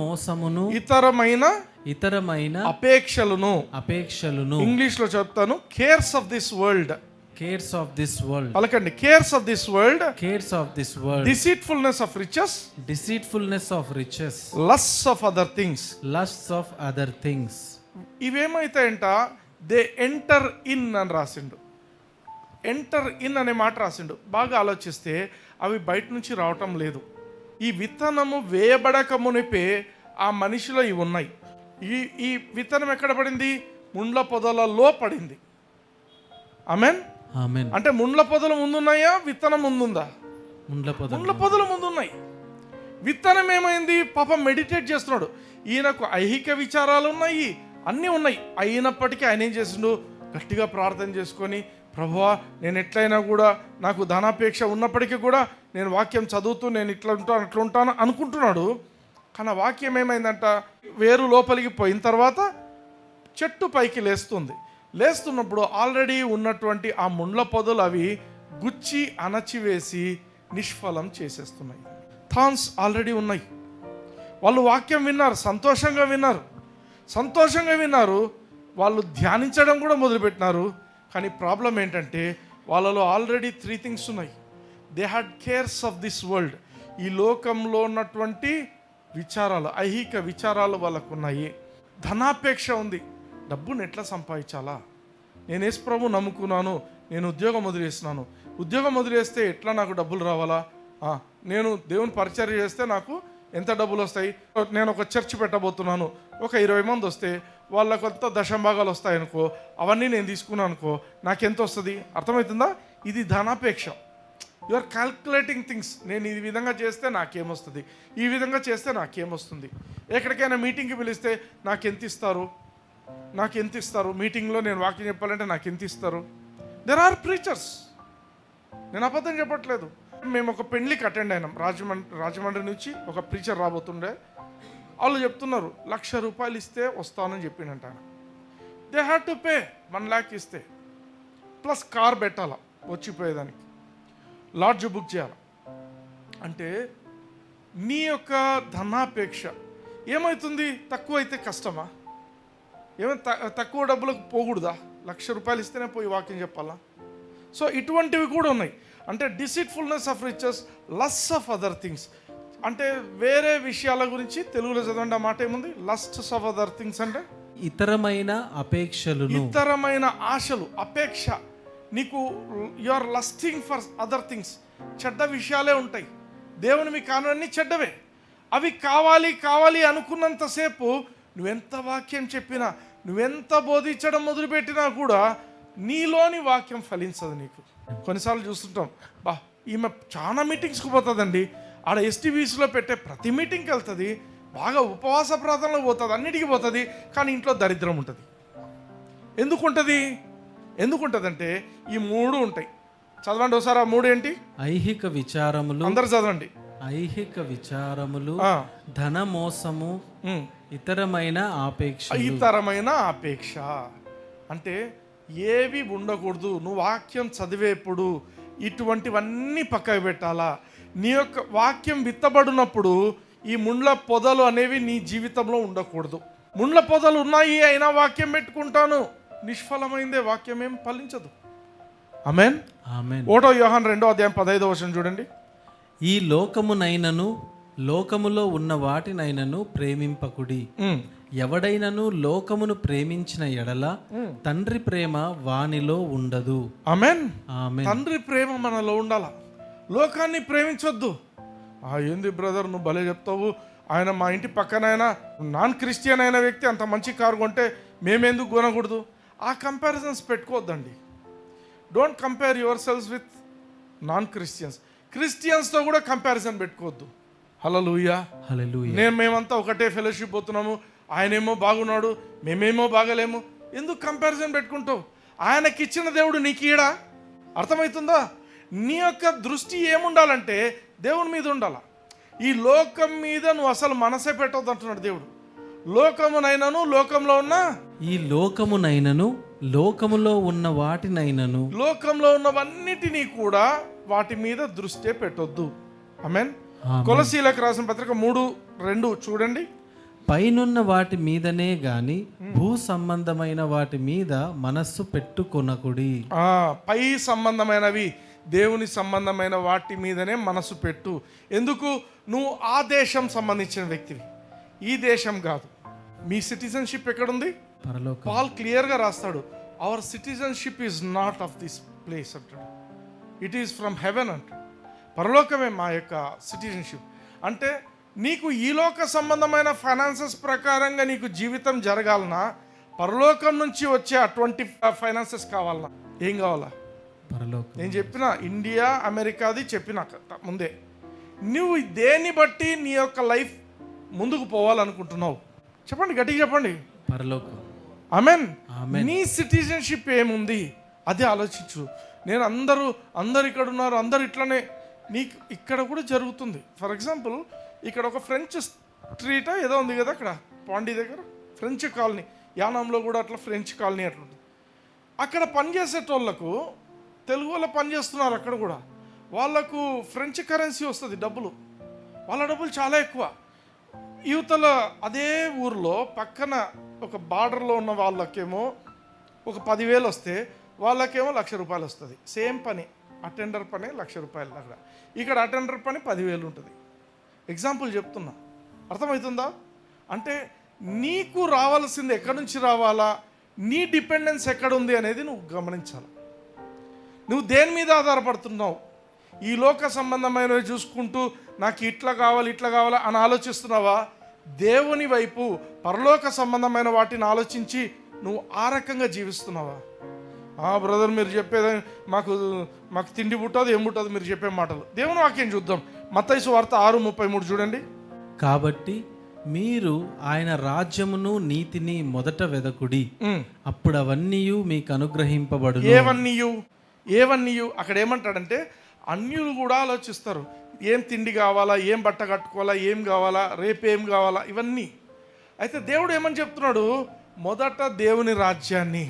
మోసమును, ఇతరమైన అపేక్షలను. ఇంగ్లీష్ లో చెప్తాను, cares of this world. cares of this world. పలకండి, cares of this world. cares of this world. deceitfulness of riches. deceitfulness of riches. lusts of other things. lusts of other things. ఇవేమైతాయంట, they enter in అని రాసిండు. Enter in అనే మాట రాసిండు. బాగా ఆలోచిస్తే అవి బయట నుంచి రావటం లేదు. ఈ విత్తనము వేయబడక మునిపే ఆ మనిషిలో ఇవి ఉన్నాయి. ఈ విత్తనం ఎక్కడ పడింది? ముండ్ల పొదలలో పడింది. ఆమేన్. ఆమేన్. అంటే ముండ్ల పొదలు ముందున్నాయా, విత్తనం ముందుందా? ముండ్ల పొదలు ముందున్నాయి. విత్తనం ఏమైంది? పాపం మెడిటేట్ చేస్తున్నాడు. ఈయనకు ఐహిక విచారాలు ఉన్నాయి, అన్నీ ఉన్నాయి. అయినప్పటికీ ఆయన ఏం చేసిండు? గట్టిగా ప్రార్థన చేసుకొని, ప్రభువా నేను ఎట్లయినా కూడా, నాకు ధనాపేక్ష ఉన్నప్పటికీ కూడా నేను వాక్యం చదువుతూ నేను ఇట్లా ఉంటాను అట్లా ఉంటాను అనుకుంటున్నాడు. కానీ ఆ వాక్యం ఏమైందంట, వేరు లోపలికి పోయిన తర్వాత చెట్టు పైకి లేస్తున్నప్పుడు ఆల్రెడీ ఉన్నటువంటి ఆ ముండ్ల పొదలు అవి గుచ్చి అణచివేసి నిష్ఫలం చేసేస్తున్నాయి. థాన్స్ ఆల్రెడీ ఉన్నాయి. వాళ్ళు వాక్యం విన్నారు, సంతోషంగా విన్నారు, వాళ్ళు ధ్యానించడం కూడా మొదలుపెట్టినారు. కానీ ప్రాబ్లం ఏంటంటే వాళ్ళలో ఆల్రెడీ 3 థింగ్స్ ఉన్నాయి. They had cares of this world. ఈ లోకంలో ఉన్నటువంటి విచారాలు, ఐహిక విచారాలు వాళ్ళకు ఉన్నాయి. ధనాపేక్ష ఉంది. డబ్బును ఎట్లా సంపాదించాలా? నేను యేసు ప్రభు నమ్ముకున్నాను, నేను ఉద్యోగం వదిలేస్తున్నాను, ఉద్యోగం వదిలేస్తే ఎట్లా నాకు డబ్బులు రావాలా? నేను దేవుని పరిచర్య చేస్తే నాకు ఎంత డబ్బులు వస్తాయి? నేను ఒక చర్చ్ పెట్టబోతున్నాను, ఒక 20 మంది వస్తే వాళ్ళ కొంత దశంభాగాలు వస్తాయనుకో, అవన్నీ నేను తీసుకున్నాను అనుకో, నాకెంత వస్తుంది? అర్థమవుతుందా? ఇది ధనాపేక్ష. You are calculating things. నేను ఈ విధంగా చేస్తే నాకేమొస్తుంది, ఈ విధంగా చేస్తే నాకేమొస్తుంది, ఎక్కడికైనా మీటింగ్కి పిలిస్తే నాకెంత ఇస్తారు, నాకు ఎంత ఇస్తారు, మీటింగ్లో నేను వాక్యం చెప్పాలంటే నాకు ఎంత ఇస్తారు. దెర్ ఆర్ ప్రీచర్స్, నేను అబద్ధం చెప్పట్లేదు. మేము ఒక పెళ్లికి అటెండ్ అయినాం, రాజమండ్రి నుంచి ఒక ప్రీచర్ రాబోతుండే. వాళ్ళు చెప్తున్నారు 1,00,000 రూపాయలు ఇస్తే వస్తానని చెప్పిండంట ఆయన. They had to pay 1 lakh ఇస్తే, ప్లస్ కార్ పెట్టాలా వచ్చిపోయేదానికి, లాడ్జ్ బుక్ చేయాలి. అంటే నీ యొక్క ధనాపేక్ష ఏమవుతుంది? తక్కువ అయితే కష్టమా? ఏమైనా తక్కువ డబ్బులకు పోకూడదా? 1,00,000 రూపాయలు ఇస్తేనే పోయి వాక్యం చెప్పాలా? సో ఇటువంటివి కూడా ఉన్నాయి. అంటే డిసీట్ఫుల్నెస్ of riches, lust of other things. అంటే వేరే విషయాల గురించి తెలుగులో చదవండి. ఆ మాట ఏముంది? లస్ట్స్ ఆఫ్ అదర్ థింగ్స్ అంటే ఇతరమైన అపేక్షలను, ఇతరమైన ఆశలు, అపేక్ష. నీకు you are lusting for other things. చెడ్డ విషయాలే ఉంటాయి, దేవుని మీ కానువన్నీ చెడ్డవే. అవి కావాలి కావాలి అనుకున్నంతసేపు నువ్వెంత వాక్యం చెప్పినా, నువ్వెంత బోధించడం మొదలుపెట్టినా కూడా నీలోని వాక్యం ఫలించదు నీకు. కొన్నిసార్లు చూస్తుంటాం, ఈమె చాలా మీటింగ్స్కి పోతుందండి, ఆడ ఎస్టీవీస్లో పెట్టే ప్రతి మీటింగ్కి వెళ్తుంది, బాగా ఉపవాస ప్రార్థనలో పోతుంది, అన్నిటికీ పోతుంది, కానీ ఇంట్లో దరిద్రం ఉంటుంది. ఎందుకుంటుంది అంటే ఈ 3 ఉంటాయి. చదవండి ఒకసారి ఆ 3 ఏంటి? ఐహిక విచారములు, అందరు చదవండి. ఐహిక విచారములు, ధన మోసము, ఇతరమైన ఆపేక్ష. అంటే ఏవి ఉండకూడదు. నువ్వు వాక్యం చదివేప్పుడు ఇటువంటివన్నీ పక్కకు పెట్టాలా. నీ యొక్క వాక్యం విత్తబడినప్పుడు ఈ ముండ్ల పొదలు అనేవి నీ జీవితంలో ఉండకూడదు. ముండ్ల పొదలు ఉన్నాయి అయినా వాక్యం పెట్టుకుంటాను, నిష్ఫలమైందే, వాక్యం ఏం ఫలించదు. ఆమేన్. 1 యోహాను 2:15 చూడండి. ఈ లోకమునైనను లోకములో ఉన్న వాటినైనను ప్రేమింపకుడి. ఎవడైనను లోకమును ప్రేమించిన ఎడల తండ్రి ప్రేమ వానిలో ఉండదు. ఆమేన్. తండ్రి ప్రేమ మనలో ఉండాల. లోకాన్ని ప్రేమించొద్దు. ఏంది బ్రదర్ నువ్వు భలే చెప్తావు, ఆయన మా ఇంటి పక్కన ఆయన నాన్ క్రిస్టియన్ అయిన వ్యక్తి అంత మంచి కారు కొంటే మేమెందుకు కొనకూడదు? ఆ కంపారిజన్స్ పెట్టుకోవద్దండి. Don't compare yourselves with non Christians. క్రిస్టియన్స్తో కూడా కంపారిజన్ పెట్టుకోవద్దు. హల్లెలూయా. మేమంతా ఒకటే ఫెలోషిప్ పోతున్నాము, ఆయనేమో బాగున్నాడు, మేమేమో బాగలేము. ఎందుకు కంపారిజన్ పెట్టుకుంటావు? ఆయనకిచ్చిన దేవుడు నీకు ఈడా. అర్థమవుతుందా? నీ యొక్క దృష్టి ఏముండాలంటే దేవుని మీద ఉండాల. ఈ లోకం మీద నువ్వు అసలు మనసే పెట్టవద్దు అంటున్నాడు దేవుడు. లోకమునైనను లోకంలో ఉన్న, ఈ లోకమునైనను లోకములో ఉన్న వాటినైనను, లోకంలో ఉన్నవన్నిటినీ కూడా వాటి మీద దృష్టి పెట్టొద్దు. ఆమేన్. కొలసీలకు రాసిన పత్రిక 3:2 చూడండి. పైనున్న వాటి మీదనే గాని భూ సంబంధమైన వాటి మీద మనస్సు పెట్టుకొనకుడి. పై సంబంధమైనవి, దేవుని సంబంధమైన వాటి మీదనే మనసు పెట్టు. ఎందుకు? నువ్వు ఆ దేశం సంబంధించిన వ్యక్తివి, ఈ దేశం కాదు. మీ సిటిజన్షిప్ ఎక్కడుంది? పరలోకం. పాల్ క్లియర్గా రాస్తాడు, hour citizenship is not of this place అంటాడు, ఇట్ ఈస్ ఫ్రమ్ హెవెన్ అంటాడు. పరలోకమే మా యొక్క సిటిజన్షిప్. అంటే నీకు ఈ లోక సంబంధమైన ఫైనాన్సెస్ ప్రకారంగా నీకు జీవితం జరగాలన్నా, పరలోకం నుంచి వచ్చే అటువంటి ఫైనాన్సెస్ కావాలన్నా ఏం కావాలా? పరలోకం. నేను చెప్పిన ఇండియా అమెరికాది చెప్పిన ముందే. నువ్వు దేన్ని బట్టి నీ యొక్క లైఫ్ ముందుకు పోవాలనుకుంటున్నావు? చెప్పండి, గట్టిగా చెప్పండి. పరలోకం. ఆమేన్. నీ సిటిజన్షిప్ ఏముంది అదే ఆలోచించు. నేను అందరు ఇక్కడ ఉన్నారు, అందరు ఇట్లనే, నీకు ఇక్కడ కూడా జరుగుతుంది. ఫర్ ఎగ్జాంపుల్ ఇక్కడ ఒక ఫ్రెంచ్ స్ట్రీట్ ఏదో ఉంది కదా అక్కడ పాండీ దగ్గర, ఫ్రెంచ్ కాలనీ. యానంలో కూడా అట్లా ఫ్రెంచ్ కాలనీ అట్లా ఉంటుంది. అక్కడ పనిచేసేటోళ్ళకు తెలుగు వాళ్ళు పనిచేస్తున్నారు అక్కడ కూడా, వాళ్ళకు ఫ్రెంచ్ కరెన్సీ వస్తుంది డబ్బులు, వాళ్ళ డబ్బులు చాలా ఎక్కువ. యువతల అదే ఊర్లో పక్కన ఒక బార్డర్లో ఉన్న వాళ్ళకేమో ఒక 10,000 వస్తే వాళ్ళకేమో 1,00,000 రూపాయలు వస్తుంది. సేమ్ పని, అటెండర్ పని 1,00,000 రూపాయలు. అక్కడ ఇక్కడ అటెండర్ పని 10,000 ఉంటుంది. ఎగ్జాంపుల్ చెప్తున్నా, అర్థమవుతుందా? అంటే నీకు రావాల్సింది ఎక్కడి నుంచి రావాలా, నీ డిపెండెన్స్ ఎక్కడుంది అనేది నువ్వు గమనించాలి. నువ్వు దేని మీద ఆధారపడుతున్నావు? ఈ లోక సంబంధమైనవి చూసుకుంటూ నాకు ఇట్లా కావాలి అని ఆలోచిస్తున్నావా? దేవుని వైపు పరలోక సంబంధమైన వాటిని ఆలోచించి నువ్వు ఆ రకంగా జీవిస్తున్నావా? బ్రదర్ మీరు చెప్పేది మాకు తిండి పుట్టదు ఏం పుట్టదు మీరు చెప్పే మాటలు. దేవుని వాక్యం చూద్దాం. మత్తయి సువార్త 6:33 చూడండి. కాబట్టి మీరు ఆయన రాజ్యమును నీతిని మొదట వెదకుడి, ఉమ్. అప్పుడు అవన్నీ మీకు అనుగ్రహింపబడు. ఏవన్నీయు అక్కడ ఏమంటాడంటే అన్యులు కూడా ఆలోచిస్తారు, ఏం తిండి కావాలా, ఏం బట్ట కట్టుకోవాలా, ఏం కావాలా, రేపేం కావాలా, ఇవన్నీ. అయితే దేవుడు ఏమని చెప్తున్నాడు, మొదట దేవుని రాజ్యాన్ని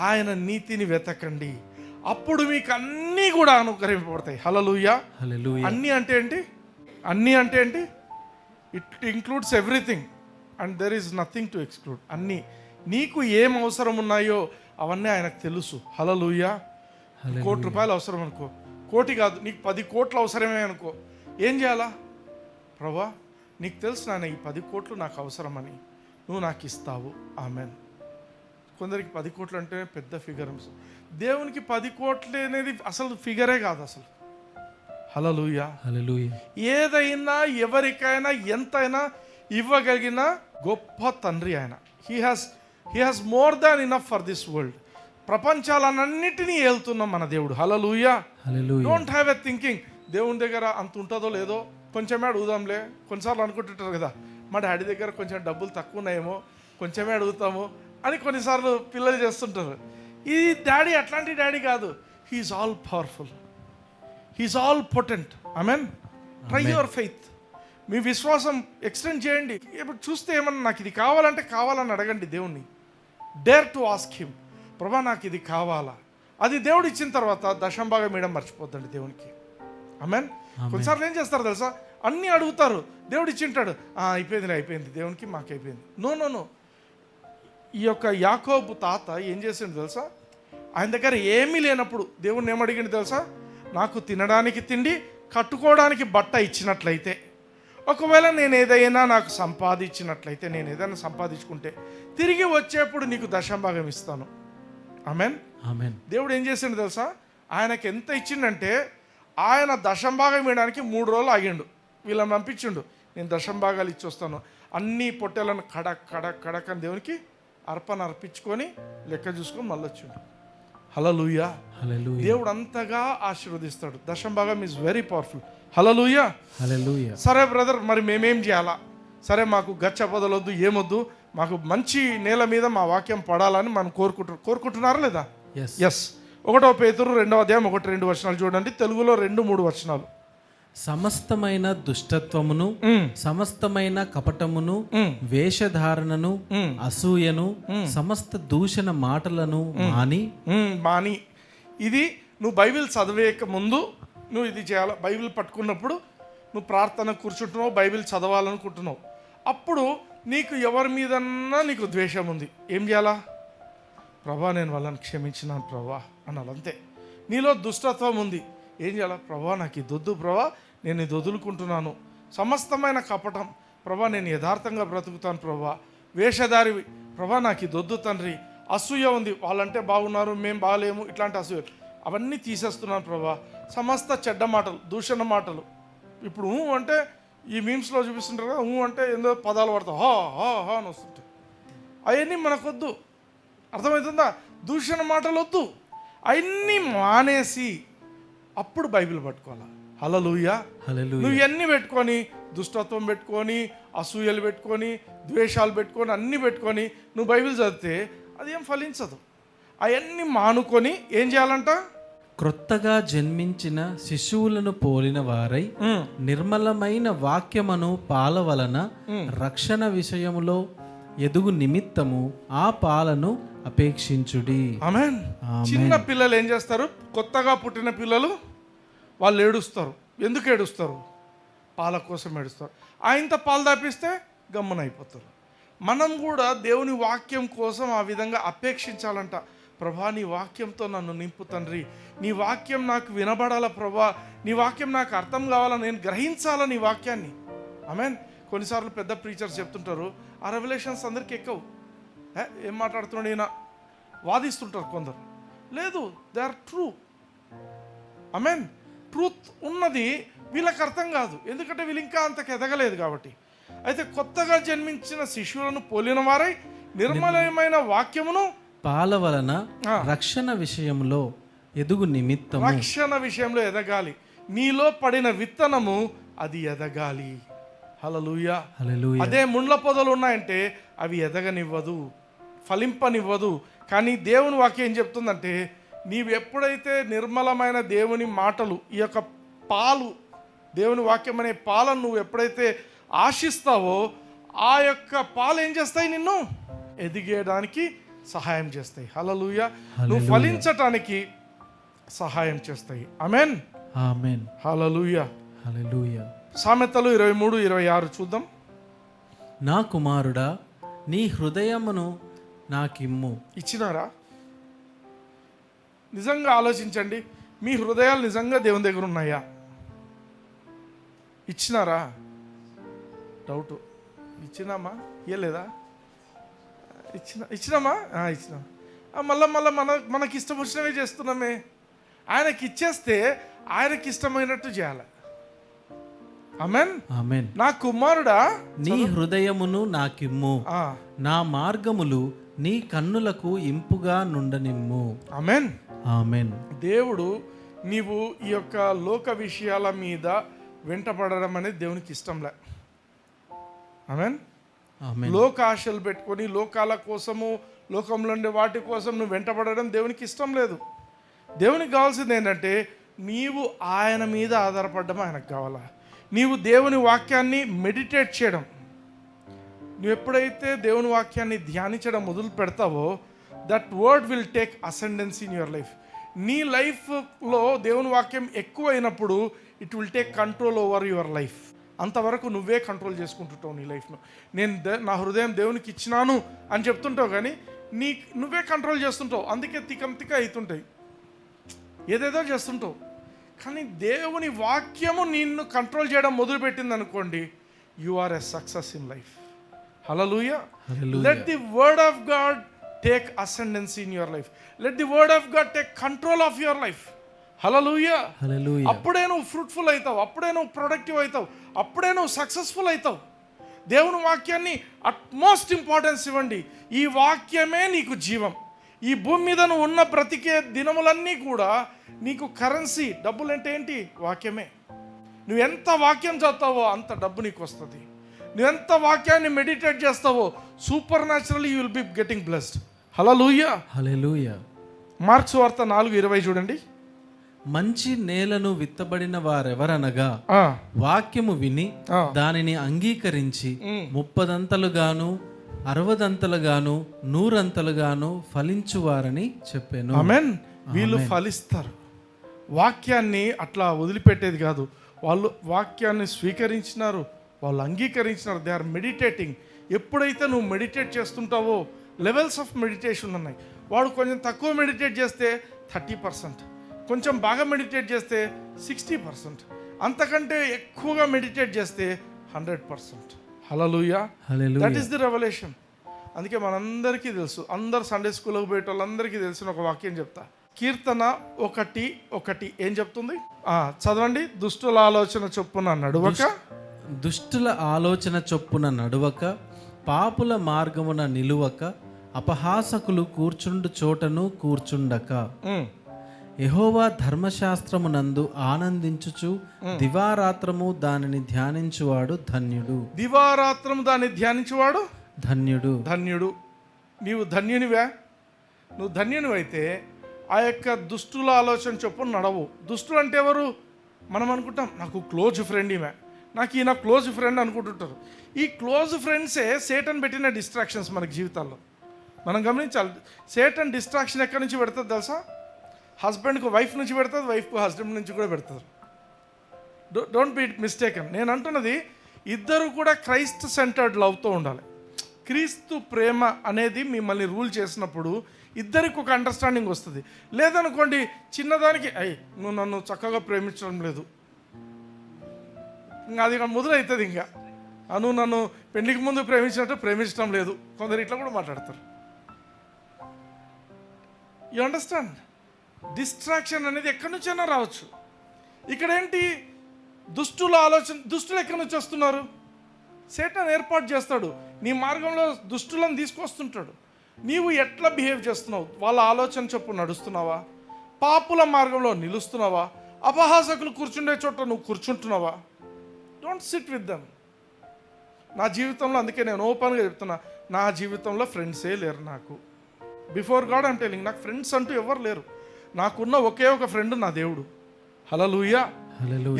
ఆయన నీతిని వెతకండి, అప్పుడు మీకు అన్నీ కూడా అనుగ్రహింపబడతాయి. హల్లెలూయా. హల్లెలూయా. అన్నీ అంటే ఏంటి? అన్నీ అంటే ఏంటి? It includes everything and there is nothing to exclude. అన్నీ నీకు ఏం అవసరం ఉన్నాయో అవన్నీ ఆయనకు తెలుసు. హల్లెలూయా. ₹1,00,00,000 అవసరం అనుకో, కోటి కాదు, నీకు 10 కోట్లు అవసరమే అనుకో, ఏం చేయాలా? ప్రభా నీకు తెలుసు నాన్న, ఈ 10 కోట్లు నాకు అవసరమని, నువ్వు నాకు ఇస్తావు. ఆమెన్. కొందరికి 10 కోట్లు అంటే పెద్ద ఫిగర్. దేవునికి 10 కోట్లు అనేది అసలు ఫిగరే కాదు అసలు. హల్లెలూయా. హల్లెలూయా. ఏదైనా ఎవరికైనా ఎంతైనా ఇవ్వగలిగిన గొప్ప తండ్రి ఆయన. He has more than enough for this world. ప్రపంచాలన్నిటినీ ఏలుతున్నాం మన దేవుడు. Hallelujah. Hallelujah. Don't have a thinking దేవుని దగ్గర అంత ఉంటుందో లేదో, కొంచెమే అడుగుదాంలే. కొన్నిసార్లు అనుకుంటుంటారు కదా, మా డాడీ దగ్గర కొంచెం డబ్బులు తక్కువ ఉన్నాయేమో, కొంచెమే అడుగుతాము అని కొన్నిసార్లు పిల్లలు చేస్తుంటారు. ఈ డాడీ అట్లాంటి డాడీ కాదు. He is all powerful, he is all potent. Amen. Try your faith. మీ విశ్వాసం ఎక్స్టెండ్ చేయండి. ఇప్పుడు చూస్తే ఏమన్నా నాకు ఇది కావాలంటే కావాలని అడగండి దేవుణ్ణి. డేర్ టు ఆస్క్ హిమ్, ప్రభా నాకు ఇది కావాలా. అది దేవుడు ఇచ్చిన తర్వాత దశంభాగం ఇవ్వడం మర్చిపోద్దండి దేవునికి. ఆమెన్. కొన్నిసార్లు ఏం చేస్తారు తెలుసా, అన్నీ అడుగుతారు, దేవుడు ఇచ్చింటాడు, అయిపోయింది దేవునికి, మాకు అయిపోయింది. నో. ఈ యొక్క యాకోబు తాత ఏం చేసిండు తెలుసా, ఆయన దగ్గర ఏమీ లేనప్పుడు దేవుణ్ణి ఏమడిగిండు తెలుసా, నాకు తినడానికి తిండి, కట్టుకోవడానికి బట్ట ఇచ్చినట్లయితే, ఒకవేళ నేను ఏదైనా నాకు సంపాదించినట్లయితే, నేను ఏదైనా సంపాదించుకుంటే తిరిగి వచ్చేప్పుడు నీకు దశంభాగం ఇస్తాను. ఆమెన్. ఆమేన్. దేవుడు ఏం చేసిండు తెలుసా, ఆయనకి ఎంత ఇచ్చిండంటే ఆయన దశంభాగం ఇవ్వడానికి 3 రోజులు ఆగిండు. వీళ్ళని పంపించిండు, నేను దశంభాగాలు ఇచ్చి వస్తాను. అన్ని పొట్టెలను కడక్ అని దేవునికి అర్పణ అర్పించుకొని లెక్క చూసుకొని మళ్ళీ వచ్చిండు. హల్లెలూయా. హల్లెలూయా. దేవుడు అంతగా ఆశీర్వదిస్తాడు. దశంభాగం ఈజ్ వెరీ పవర్ఫుల్. హల్లెలూయా. హల్లెలూయా. సరే బ్రదర్, మరి మేమేం చేయాలా? సరే, మాకు గచ్చ పొదలొద్దు, ఏమొద్దు, మాకు మంచి నేల మీద మా వాక్యం పడాలని మనం కోరుకుంటున్నారా లేదా? ఎస్. 1 పేతురు 2వ అధ్యాయం 1-2 వచనాలు చూడండి. తెలుగులో 2-3 వచనాలు. సమస్తమైన దుష్టత్వమును, సమస్తమైన కపటమును, వేషధారణను, అసూయను, సమస్త దూషణ మాటలను మాని. ఇది నువ్వు బైబిల్ చదివేక ముందు నువ్వు ఇది చేయాలి. బైబిల్ పట్టుకున్నప్పుడు నువ్వు ప్రార్థన కూర్చుంటున్నావు, బైబిల్ చదవాలనుకుంటున్నావు, అప్పుడు నీకు ఎవరి మీదన్నా నీకు ద్వేషం ఉంది, ఏం చేయాలా? ప్రభా నేను వాళ్ళని క్షమించినాను ప్రభా అనాలి, అంతే. నీలో దుష్టత్వం ఉంది, ఏం చేయాలా? ప్రభా నాకు ఇది వద్దు ప్రభా, నేను ఇది వదులుకుంటున్నాను. సమస్తమైన కపటం, ప్రభా నేను యథార్థంగా బ్రతుకుతాను ప్రభా. వేషధారివి, ప్రభా నాకు ఇది వద్దు తండ్రి. అసూయ ఉంది, వాళ్ళంటే బాగున్నారు మేము బాగలేము, ఇట్లాంటి అసూయ, అవన్నీ తీసేస్తున్నాను ప్రభా. సమస్త చెడ్డ మాటలు, దూషణ మాటలు, ఇప్పుడు అంటే ఈ మీమ్స్లో చూపిస్తుంటారు కదా, అంటే ఏందో పదాలు పడతావు, హా అని వస్తుంటాయి. అవన్నీ మనకొద్దు, అర్థమవుతుందా? దూషణ మాటలు వద్దు, అవన్నీ మానేసి అప్పుడు బైబిల్ పట్టుకోవాలా. హల్లెలూయా. నువ్వు ఇవన్నీ పెట్టుకొని, దుష్టత్వం పెట్టుకొని, అసూయలు పెట్టుకొని, ద్వేషాలు పెట్టుకొని, అన్నీ పెట్టుకొని నువ్వు బైబిల్ చదివితే అది ఏం ఫలించదు. అవన్నీ మానుకొని ఏం చేయాలంట? క్రొత్తగా జన్మించిన శిశువులను పోలిన వారై నిర్మలమైన వాక్యమును పాల వలన రక్షణ విషయములో ఎదుగు నిమిత్తము ఆ పాలను అపేక్షించుడి. ఆమేన్. చిన్న పిల్లలు ఏం చేస్తారు? కొత్తగా పుట్టిన పిల్లలు వాళ్ళు ఏడుస్తారు. ఎందుకు ఏడుస్తారు? పాల కోసం ఏడుస్తారు. ఆయనతో పాలు దాపిస్తే గమ్మున అయిపోతారు. మనం కూడా దేవుని వాక్యం కోసం ఆ విధంగా అపేక్షించాలంట. ప్రభా నీ వాక్యంతో నన్ను నింపు తండ్రి, నీ వాక్యం నాకు వినబడాల ప్రభా, నీ వాక్యం నాకు అర్థం కావాలా, నేను గ్రహించాలా నీ వాక్యాన్ని. ఆమేన్. కొన్నిసార్లు పెద్ద ప్రీచర్స్ చెప్తుంటారు, ఆ రెవల్యూషన్స్ అందరికీ ఎక్కవు. ఏం మాట్లాడుతున్నాడు ఈయన వాదిస్తుంటారు కొందరు. లేదు, they are true. Amen. Truth ఉన్నది వీళ్ళకి అర్థం కాదు, ఎందుకంటే వీళ్ళు ఇంకా అంతకు ఎదగలేదు కాబట్టి. అయితే కొత్తగా జన్మించిన శిశువులను పోలిన వారై నిర్మలమైన వాక్యమును పాల వలన రక్షణ విషయంలో ఎదుగు నిమిత్తము. రక్షణ విషయంలో ఎదగాలి. నీలో పడిన విత్తనము అది ఎదగాలి. హల్లెలూయా. హల్లెలూయా. అదే ముండ్ల పొదలు ఉన్నాయంటే అవి ఎదగనివ్వదు, ఫలింపనివ్వదు. కానీ దేవుని వాక్యం ఏం చెప్తుందంటే, నీవు ఎప్పుడైతే నిర్మలమైన దేవుని మాటలు, ఈ యొక్క పాలు, దేవుని వాక్యం అనే పాలను నువ్వు ఎప్పుడైతే ఆశిస్తావో, ఆ యొక్క పాలు ఏం చేస్తాయి? నిన్ను ఎదిగేయడానికి సహాయం చేస్తాయి. హల్లెలూయా. నువ్వు ఫలించటానికి సహాయం చేస్తాయి. ఆమేన్, ఆమేన్. హల్లెలూయా, హల్లెలూయా. సామెతలు 23:26 చూద్దాం. నా కుమారుడా, నీ హృదయమును నాకిమ్ము. ఇచ్చినారా? నిజంగా ఆలోచించండి, మీ హృదయాలు నిజంగా దేవుని దగ్గర ఉన్నాయా? ఇచ్చినారా? డౌట్. ఇచ్చినామా? ఇయ్యలేదా? ఇచ్చినామా? ఇచ్చినాం. మళ్ళా మనకి ఇష్టం వచ్చినవే చేస్తున్నామే. ఆయనకి ఇచ్చేస్తే ఆయనకి ఇష్టమైనట్టు చేయాలి. ఆమేన్, ఆమేన్. నా కుమారుడా, నీ హృదయమును నాకిమ్ము, నా మార్గములు నీ కన్నులకు ఇంపుగా నుండనిమ్ము. ఆమేన్, ఆమేన్. దేవుడు నీవు ఈ యొక్క లోక విషయాల మీద వెంటపడడం అనేది దేవునికి ఇష్టంలే. ఆమేన్. ఆమేన్. లోక ఆశలు పెట్టుకొని లోకాల కోసము, లోకంలో ఉండే వాటి కోసం నువ్వు వెంటపడడం దేవునికి ఇష్టం లేదు. దేవునికి కావాల్సింది ఏంటంటే, నీవు ఆయన మీద ఆధారపడడం ఆయనకు కావాలా. నీవు దేవుని వాక్యాన్ని మెడిటేట్ చేయడం, నువ్వు ఎప్పుడైతే దేవుని వాక్యాన్ని ధ్యానించడం మొదలు పెడతావో, that word will take ascendance in your life. నీ లైఫ్లో దేవుని వాక్యం ఎక్కువ అయినప్పుడు it will take control over your life. అంతవరకు నువ్వే కంట్రోల్ చేసుకుంటుంటావు నీ లైఫ్ను. నేను నా హృదయం దేవునికి ఇచ్చినాను అని చెప్తుంటావు, కానీ నువ్వే కంట్రోల్ చేస్తుంటావు. అందుకే తిక్క అవుతుంటాయి, ఏదేదో చేస్తుంటావు. కానీ దేవుని వాక్యము నిన్ను కంట్రోల్ చేయడం మొదలుపెట్టింది అనుకోండి, you are a success in life. Hallelujah. Let the word of God take ascendance in your life. Let the word of God take control of your life. Hallelujah. Hallelujah. అప్పుడే నువ్వు ఫ్రూట్ఫుల్ అవుతావు, అప్పుడే నువ్వు productive అవుతావు, అప్పుడే నువ్వు successful అవుతావు. దేవుని వాక్యాన్ని అట్మోస్ట్ ఇంపార్టెన్స్ ఇవ్వండి. ఈ వాక్యమే నీకు జీవం. ఈ భూమి మీద నువ్వు ఉన్న బ్రతికే దినములన్నీ కూడా నీకు కరెన్సీ. డబ్బులు అంటే ఏంటి? వాక్యమే. నువ్వు ఎంత వాక్యం చదువుతావో అంత డబ్బు నీకు వస్తుంది. నువ్వు ఎంత వాక్యాన్ని మెడిటేట్ చేస్తావో super naturally you will be getting blessed. Hallelujah. Hallelujah. Marks వార్త 4:20 చూడండి. మంచి నేలను విత్తబడిన వారెవరనగా, వాక్యము విని దానిని అంగీకరించి 30 60 100 ఫలించువారని చెప్పాను. ఆమేన్. వీళ్ళు ఫలిస్తారు. వాక్యాన్ని అట్లా వదిలిపెట్టేది కాదు. వాళ్ళు వాక్యాన్ని స్వీకరించినారు, వాళ్ళు అంగీకరించినారు. They are meditating. ఎప్పుడైతే నువ్వు మెడిటేట్ చేస్తుంటావో, లెవెల్స్ ఆఫ్ మెడిటేషన్ ఉన్నాయి. వాడు కొంచెం తక్కువ మెడిటేట్ చేస్తే 30%, కొంచెం బాగా మెడిటేట్ చేస్తే 60%, అంతకంటే ఎక్కువగా మెడిటేట్ చేస్తే 100%. Hallelujah. That is the revolution. అందుకే మనందరికీ తెలుసు, అందరు సండే స్కూల్కి పోయే వాళ్ళందరికీ తెలిసిన ఒక వాక్యం చెప్తా. కీర్తన 1:1 ఏం చెప్తుంది? చదవండి. దుష్టుల ఆలోచన చొప్పున నడువక, దుష్టుల ఆలోచన చొప్పున నడువక, పాపుల మార్గమున నిలువక, అపహాసకులు కూర్చుండు చోటను కూర్చుండక, యెహోవా ధర్మశాస్త్రమునందు ఆనందించుచు దివారాత్రము దానిని ధ్యానించువాడు ధన్యుడు. దివారాత్రము దాన్ని ధ్యానించువాడు ధన్యుడు. ధన్యుడు. నీవు ధన్యునివా? నువ్వు ధన్యునివైతే ఆ యొక్క దుష్టుల ఆలోచన చొప్పున నడవు. దుష్టులు అంటే ఎవరు? మనం అనుకుంటాం నాకు క్లోజ్ ఫ్రెండ్ ఈమె, నాకు ఈయన క్లోజ్ ఫ్రెండ్ అనుకుంటుంటారు. ఈ క్లోజ్ ఫ్రెండ్సే సేటన్ పెట్టిన డిస్ట్రాక్షన్స్ మనకి జీవితాల్లో. మనం గమనించాలి. సేటన్ డిస్ట్రాక్షన్ ఎక్కడి నుంచి పెడుతుంది తెలుసా? హస్బెండ్కు వైఫ్ నుంచి పెడుతుంది, వైఫ్కు హస్బెండ్ నుంచి కూడా పెడుతుంది. Don't be mistaken. నేను అంటున్నది, ఇద్దరు కూడా క్రైస్ట్ సెంటర్డ్ లవ్తో ఉండాలి. క్రీస్తు ప్రేమ అనేది మిమ్మల్ని రూల్ చేసినప్పుడు ఇద్దరికి ఒక అండర్స్టాండింగ్ వస్తుంది. లేదనుకోండి, చిన్నదానికి నువ్వు నన్ను చక్కగా ప్రేమించడం లేదు, ఇంకా అది మొదలవుతుంది. ఇంకా నువ్వు నన్ను పెళ్లికి ముందు ప్రేమించినట్టు ప్రేమించడం లేదు. కొందరు ఇట్లా కూడా మాట్లాడతారు. You understand? డిస్ట్రాక్షన్ అనేది ఎక్కడి నుంచైనా రావచ్చు. ఇక్కడ ఏంటి? దుష్టుల ఆలోచన. దుష్టులు ఎక్కడి నుంచి వస్తున్నారు? సేటన్ ఏర్పాటు చేస్తాడు. నీ మార్గంలో దుష్టులను తీసుకొస్తుంటాడు. నీవు ఎట్లా బిహేవ్ చేస్తున్నావు? వాళ్ళ ఆలోచన చొప్పున నడుస్తున్నావా? పాపుల మార్గంలో నిలుస్తున్నావా? అపహాసకులు కూర్చుండే చోట నువ్వు కూర్చుంటున్నావా? Don't sit with them. నా జీవితంలో, అందుకే నేను ఓపెన్గా చెప్తున్నా, నా జీవితంలో ఫ్రెండ్సే లేరు నాకు. బిఫోర్ గాడ్ ఐమ్ టెలింగ్, నాకు ఫ్రెండ్స్ అంటూ ఎవరు లేరు. నాకున్న ఒకే ఒక ఫ్రెండ్ నా దేవుడు. హల్లెలూయా.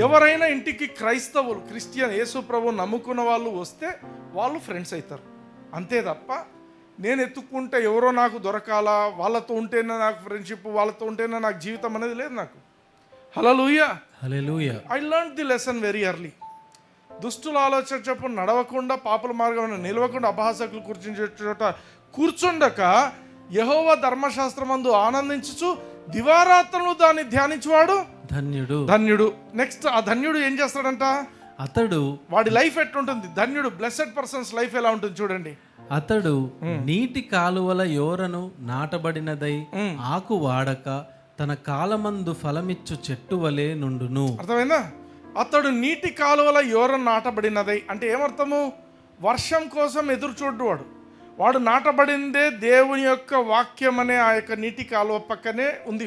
ఎవరైనా ఇంటికి క్రైస్తవులు, క్రిస్టియన్, యేసు ప్రభువు నమ్ముకున్న వాళ్ళు వస్తే వాళ్ళు ఫ్రెండ్స్ అవుతారు, అంతే తప్ప నేను ఎత్తుక్కుంటే ఎవరో నాకు దొరకాలా, వాళ్ళతో ఉంటేనే నాకు ఫ్రెండ్షిప్, వాళ్ళతో ఉంటేనే నాకు జీవితం అనేది లేదు నాకు. Hallelujah. Hallelujah. I learn the lesson very early. దుష్టుల ఆలోచన చెప్పు నడవకుండా, పాపుల మార్గంలో నిలవకుండా, అపహాసకులు కూర్చుని చోట కూర్చుండక యెహోవా ధర్మశాస్త్రమందు ఆనందించుచు దివారాత్రములు దాన్ని ధ్యానించువాడు ధన్యుడు. ధన్యుడు. నెక్స్ట్ ఆ ధన్యుడు ఏం చేస్తాడంట? అతడు, వాడి లైఫ్ ఎట్లుంటుంది? ధన్యుడు, బ్లెస్సెడ్ పర్సన్స్ లైఫ్ ఎలా ఉంటుంది చూడండి. అతడు నీటి కాలువల యోరను నాటబడినదై ఆకు వాడక తన కాలమందు ఫలమిచ్చు చెట్టు వలె నుండును. అర్థమైందా? అతడు నీటి కాలువల యోరను నాటబడినదై అంటే ఏమర్థము? వర్షం కోసం ఎదురు చూడ్డు వాడు నాటబడిందే దేవుని యొక్క వాక్యం అనే ఆ యొక్క నీటి కాలువ పక్కనే ఉంది.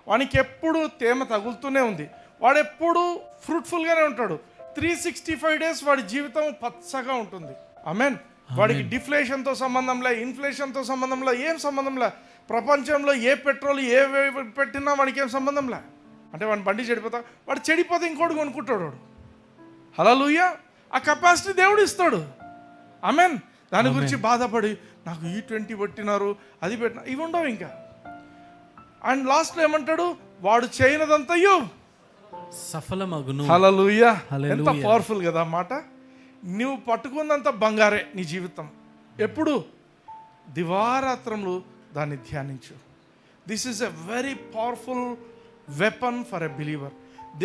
వానికి ఎప్పుడు తేమ తగులుతూనే ఉంది. వాడు ఎప్పుడు ఫ్రూట్ఫుల్గానే ఉంటాడు. 365 డేస్ వాడి జీవితం పచ్చగా ఉంటుంది. ఆమేన్. వాడికి డిఫ్లేషన్తో సంబంధంలే, ఇన్ఫ్లేషన్తో సంబంధంలే, ఏం సంబంధంలే. ప్రపంచంలో ఏ పెట్రోల్ ఏ పెట్టినా వాడికి ఏం సంబంధంలే. అంటే వాడి బండి వాడు చెడిపోతే ఇంకోటి కొనుక్కుంటాడు వాడు. హల్లెలూయా. ఆ కెపాసిటీ దేవుడు ఇస్తాడు. ఆమేన్. దాని గురించి బాధపడి నాకు E20 పెట్టినారు, అది పెట్టిన, ఇవి ఉండవు ఇంకా. అండ్ లాస్ట్లో ఏమంటాడు? వాడు చేయనదంతయు సఫలమగును. హల్లెలూయా. ఎంత పవర్ఫుల్ కదా మాట. నువ్వు పట్టుకున్నంత బంగారే నీ జీవితం. ఎప్పుడు? దివారాత్రములు దాన్ని ధ్యానించు. This is a very powerful weapon for a believer.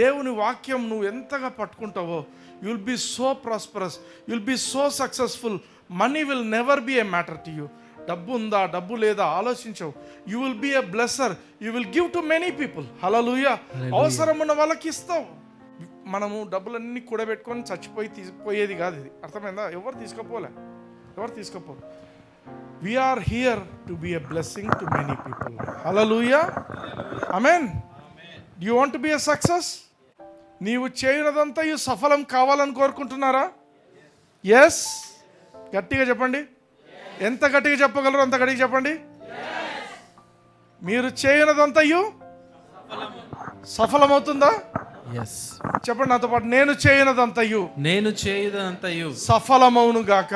దేవుని వాక్యం నువ్వు ఎంతగా పట్టుకుంటావో you will be so prosperous, you will be so successful. Money will never be a matter to you. డబ్బు ఉందా డబ్బు లేదా ఆలోచించవు. You will be a blesser, you will give to many people. Hallelujah. అవసరం ఉన్న వాళ్ళకి ఇస్తావు. మనము డబ్బులన్నీ కూడబెట్టుకొని చచ్చిపోయి తీసిపోయేది కాదు ఇది. అర్థమైందా? ఎవరు తీసుకోపోరు. We are here to be a blessing to many people. Hallelujah. Amen. You want to be a success? నీవు చేయనదంతా ఈ సఫలం కావాలని కోరుకుంటున్నారా? ఎస్. గట్టిగా చెప్పండి. ఎంత గట్టిగా చెప్పగలరు అంత గట్టిగా చెప్పండి. మీరు చేయనదంతయు సఫలమవుతుందా? ఎస్. చెప్పండి నాతో పాటు. నేను చేయనదంతయు సఫలమవును గాక.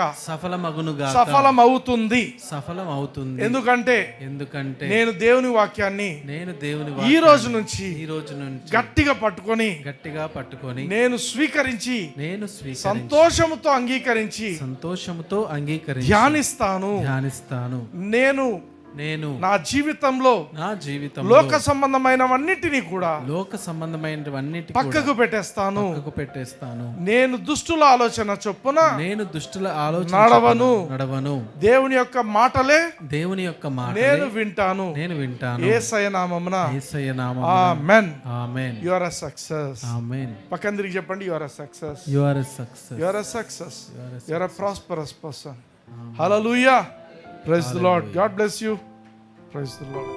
సఫలమవుతుంది. ఎందుకంటే నేను దేవుని వాక్యాన్ని ఈ రోజు నుంచి గట్టిగా పట్టుకొని నేను స్వీకరించి సంతోషముతో అంగీకరించి ధ్యానిస్తాను. నేను నా జీవితంలో లోక సంబంధమైనవన్నిటిని కూడా పక్కకు పెట్టేస్తాను. నేను దుష్టుల ఆలోచన చొప్పున నడవను. దేవుని యొక్క మాటలే నేను వింటాను. యేసయ్య నామమున. Amen. You are a success. పక్కన తిరిగి చెప్పండి. You are a success. You are a success. You are a prosperous person. Hallelujah. Praise the Lord. God bless you. Praise the Lord.